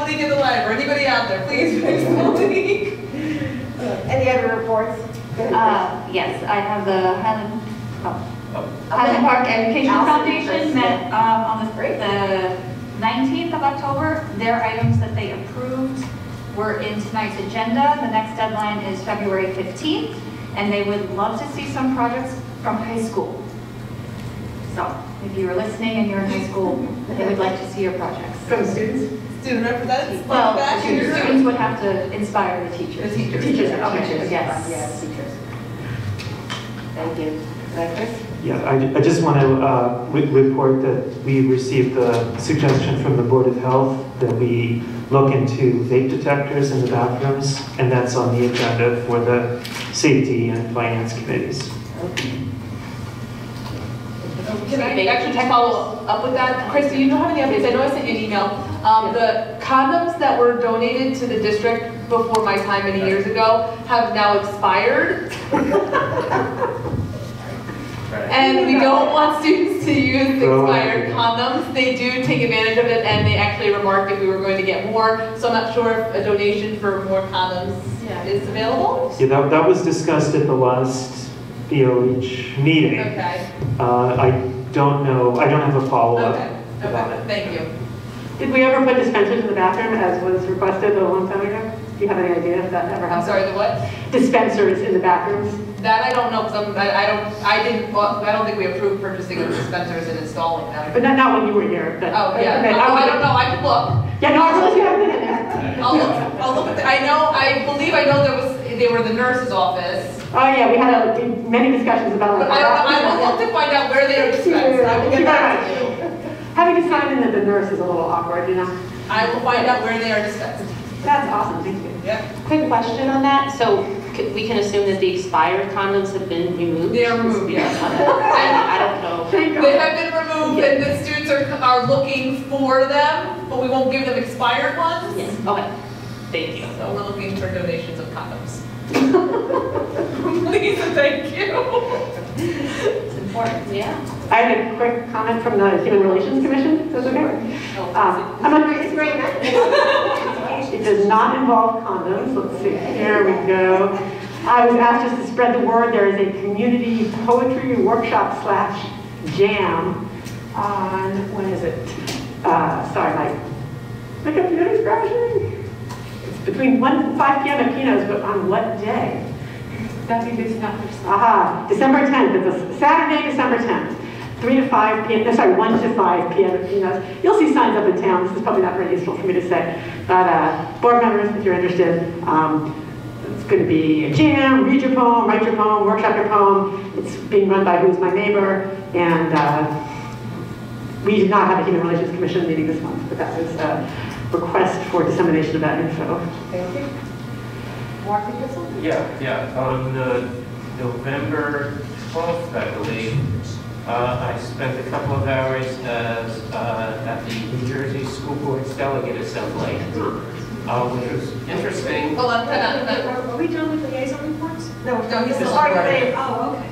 leak in the library. Anybody out there, please fix the leak. Any other reports? Yes, I have the Highland Park Education Foundation met on the 19th of October. Their items that they approved were in tonight's agenda. The next deadline is February 15th, and they would love to see some projects from high school. So if you are listening and you're in high school, they would like to see your projects. From students? Student representatives? Well, the students would have to inspire the teachers. The teachers. Teachers, Okay. teachers, Yes. Yeah, teachers. Thank you. Is that Chris? Yeah, I just want to report that we received the suggestion from the Board of Health that we look into vape detectors in the bathrooms, and that's on the agenda for the Safety and Finance Committees. Can I actually follow up with that? Chris, do you know how many updates? I know I sent you an email. The condoms that were donated to the district before my time many years ago have now expired. And we don't want students to use expired condoms. They do take advantage of it, and they actually remarked if we were going to get more. So I'm not sure if a donation for more condoms is available. Yeah, that was discussed at the last BOH meeting. Okay. I don't know, I don't have a follow-up about Okay, it. thank you. Did we ever put dispensers in the bathroom as was requested a long time ago? Do you have any idea if that ever I'm happened? sorry, the what? Dispensers in the bathrooms? That I don't know, because I don't think we approved purchasing of dispensers and installing them. But not when you were here. But, Oh, yeah. I don't know, I could look. Yeah, no, I realize you haven't been in there. I'll look at the, I believe I know they were the nurse's office. Oh, yeah, we had many discussions about But like. I will look to find out where they are dispensed. I will get back to you. Having to sign in that the nurse is a little awkward, you know? I will find out where they are dispensed. That's awesome, thank you. Yeah. Quick question on that. So we can assume that the expired condoms have been removed? They are removed, yes. I don't know. They have been removed and the students are looking for them, but we won't give them expired ones. Yes, okay. Thank you. So we're looking for donations of condoms. Please and thank you. It's important, yeah. I had a quick comment from the Human Relations Commission, is that okay? I'm not, it's great. It does not involve condoms. Let's see, here we go. I was asked just to spread the word. There is a community poetry workshop / jam on, when is it? Sorry, my computer's crashing. It's between 1 and 5 p.m. at Pino's, but on what day? That'd be good enough. Aha, December 10th. It's a Saturday, December 10th. 3 to 5 p.m. No, sorry, 1 to 5 p.m. at Pino's. You'll see signs up in town. This is probably not very useful for me to say. But board members, if you're interested, it's going to be a jam, read your poem, write your poem, workshop your poem. It's being run by Who's My Neighbor. And we did not have a Human Relations Commission meeting this month, but that was a request for dissemination of that info. Thank you. Mark, did you have something? Yeah. On November 12th, I believe, I spent a couple of hours at the New Jersey School Board's Delegate Assembly, which was interesting. Hold on, Are we done with liaison reports? No, he's This is still part of running. it. Oh, okay.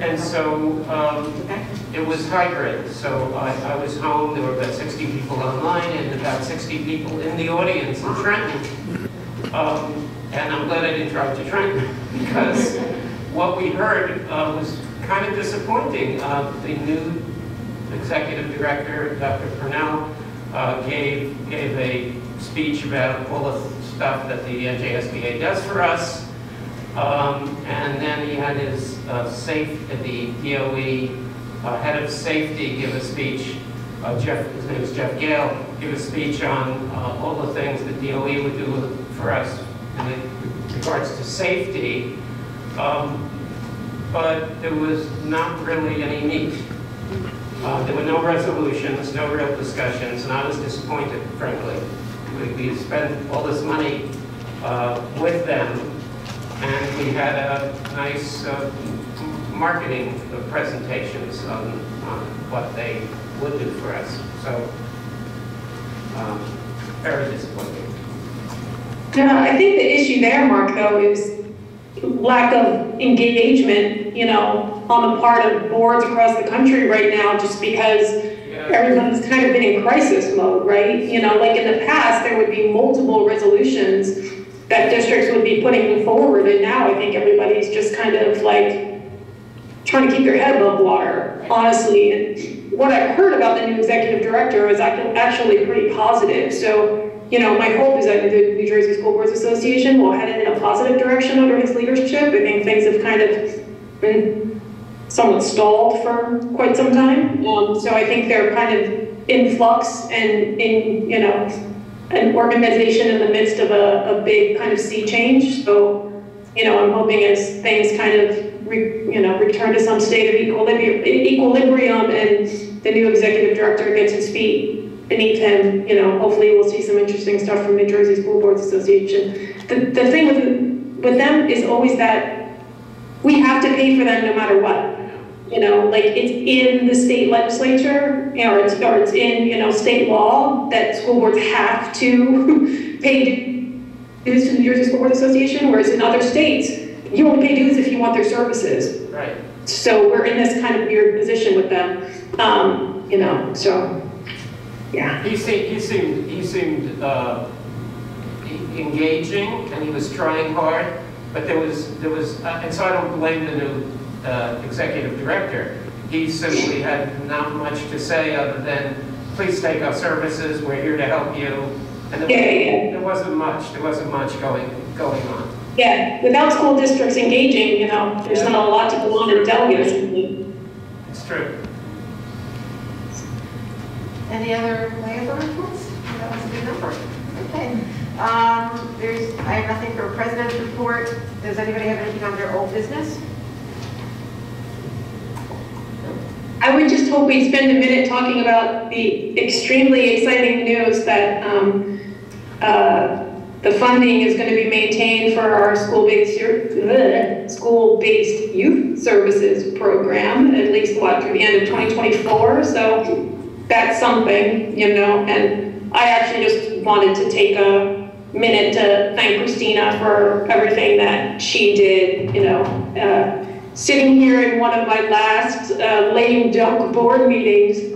And so it was hybrid. So I was home. There were about 60 people online and about 60 people in the audience in Trenton. And I'm glad I didn't drive to Trenton because what we heard was kind of disappointing. The new executive director, Dr. Purnell, gave a speech about all the stuff that the NJSBA does for us. And then he had his the DOE head of safety give a speech. His name is Jeff Gale, give a speech on all the things that DOE would do for us in regards to safety. But there was not really any meat. There were no resolutions, no real discussions, and I was disappointed, frankly. We spent all this money with them, and we had a nice marketing presentations on what they would do for us. So, very disappointing. I think the issue there, Mark, though, is lack of engagement, on the part of boards across the country right now, just because everyone's kind of been in crisis mode, right? Like in the past, there would be multiple resolutions that districts would be putting forward, and now I think everybody's just kind of like trying to keep their head above water, honestly. And what I heard about the new executive director is actually pretty positive. So, my hope is that the New Jersey School Boards Association will head in a positive direction under his leadership. I think things have kind of been somewhat stalled for quite some time. So I think they're kind of in flux and in, an organization in the midst of a big kind of sea change. So, I'm hoping as things kind of, return to some state of equilibrium and the new executive director gets his feet beneath him, hopefully we'll see some interesting stuff from New Jersey School Boards Association. The thing with them is always that we have to pay for them no matter what. Like it's in the state legislature, or it's in, state law that school boards have to pay dues to the New Jersey School Boards Association, whereas in other states, you only pay dues if you want their services. Right. So we're in this kind of weird position with them, so. Yeah. He seemed engaging, and he was trying hard, but there was, and so I don't blame the new executive director. He simply had not much to say other than, please take our services, we're here to help you. And there wasn't much going on. Yeah, without school districts engaging, there's not a lot to go on and delegate. It's true. Any other reports? That was a good number. Okay. I have nothing for a president's report. Does anybody have anything on their old business? I would just hope we'd spend a minute talking about the extremely exciting news that the funding is going to be maintained for our school-based youth services program, at least through the end of 2024. So that's something, and I actually just wanted to take a minute to thank Christina for everything that she did, sitting here in one of my last lame dunk board meetings,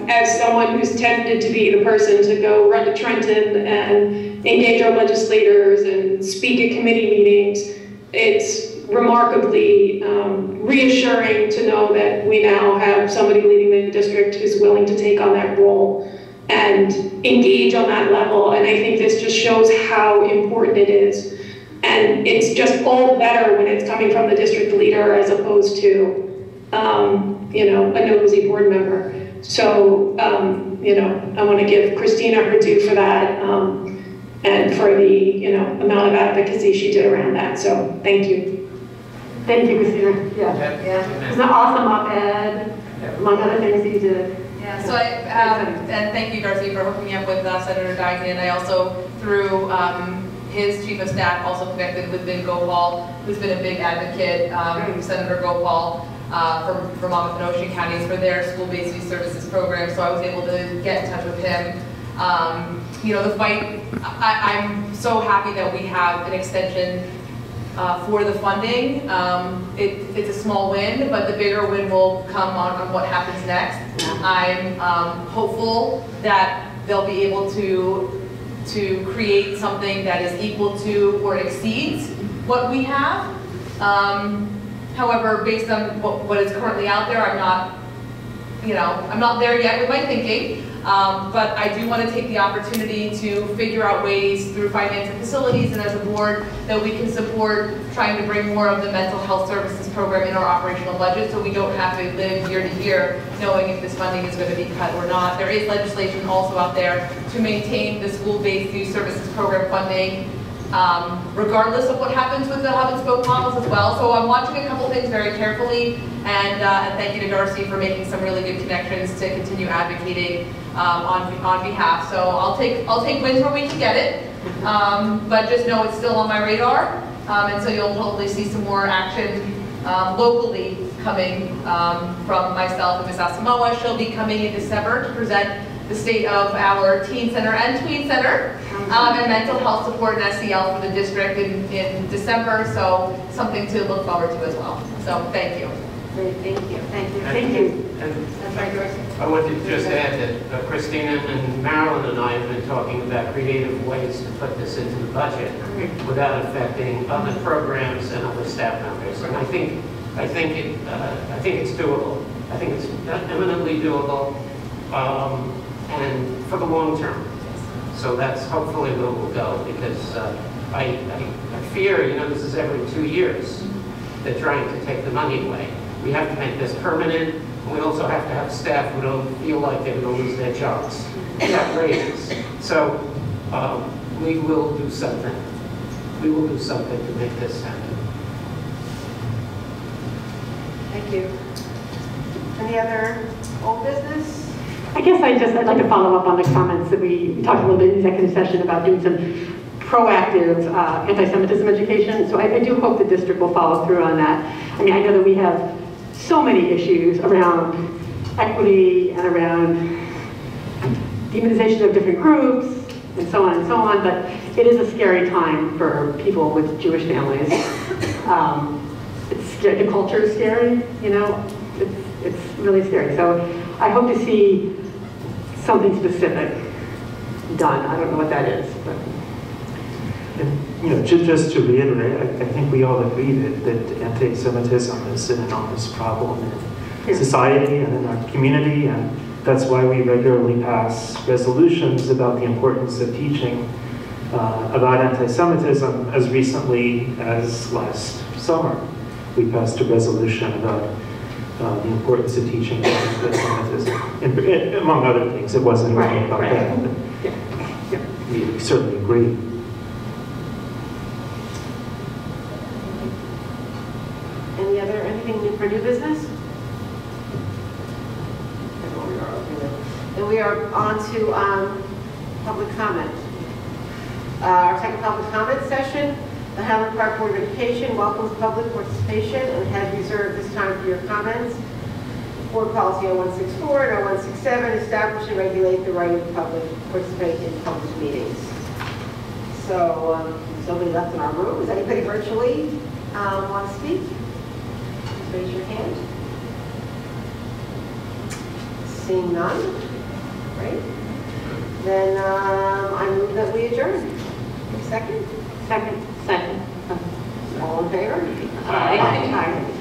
as someone who's tended to be the person to go run to Trenton and engage our legislators and speak at committee meetings, it's remarkably reassuring to know that we now have somebody leading the district who's willing to take on that role and engage on that level. And I think this just shows how important it is. And it's just all better when it's coming from the district leader as opposed to, a nosy board member. So, I want to give Christina her due for that and for the, amount of advocacy she did around that. So, thank you. Thank you, Christina. Yeah. It was an awesome op-ed, among other things that you did. Yeah, so and thank you, Darcy, for hooking me up with Senator Dignan. I also, through his chief of staff, also connected with Ben Gopal, who's been a big advocate, Senator Gopal, from Monmouth and Ocean counties for their school-based youth services program. So I was able to get in touch with him. The fight, I'm so happy that we have an extension for the funding. It's a small win, but the bigger win will come on what happens next. I'm hopeful that they'll be able to create something that is equal to or exceeds what we have. However, based on what is currently out there, I'm not there yet with my thinking. But I do want to take the opportunity to figure out ways through finance and facilities and as a board that we can support trying to bring more of the mental health services program in our operational budget so we don't have to live year to year knowing if this funding is going to be cut or not. There is legislation also out there to maintain the school-based youth services program funding regardless of what happens with the hub and spoke models as well. So I'm watching a couple things very carefully, and thank you to Darcy for making some really good connections to continue advocating on behalf. So I'll take wins where we can get it, but just know it's still on my radar, and so you'll probably see some more action locally coming from myself and Ms. Asamoah. She'll be coming in December to present the state of our teen center and tween center and mental health support and SEL for the district in December, so something to look forward to as well. So thank you. Great, thank you. Thank you. Thank you. I want to just add that Christina and Marilyn and I have been talking about creative ways to put this into the budget without affecting other programs and other staff members. And I think it's doable. I think it's eminently doable. And for the long term. So that's hopefully where we'll go, because I fear, this is every 2 years they're trying to take the money away. We have to make this permanent. We also have to have staff who don't feel like they're going to lose their jobs. We have raises. So we will do something. We will do something to make this happen. Thank you. Any other old business? I guess I'd like to follow up on the comments that we talked a little bit in executive session about doing some proactive anti-Semitism education. So I do hope the district will follow through on that. I mean, I know that we have so many issues around equity and around demonization of different groups and so on, but it is a scary time for people with Jewish families. It's scary, the culture is scary, it's really scary. So I hope to see something specific done. I don't know what that is, but. And, just to reiterate, I think we all agree that anti-Semitism is an enormous problem in society and in our community, and that's why we regularly pass resolutions about the importance of teaching about anti-Semitism. As recently as last summer, we passed a resolution about the importance of teaching anti-Semitism, among other things. It wasn't only about that, but we certainly agree. Anything new for new business? And we are on to public comment. Our second public comment session, the Highland Park Board of Education welcomes public participation and has reserved this time for your comments. Board Policy 0164 and 0167 establish and regulate the right of the public to participate in public meetings. So, somebody left in our room. Is anybody virtually want to speak? Raise your hand. Seeing none, right? Then I move that we adjourn. Second? Second. All in favor? Aye.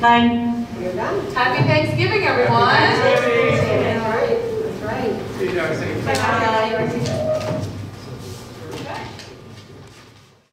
Aye. We're done. Happy Thanksgiving, everyone.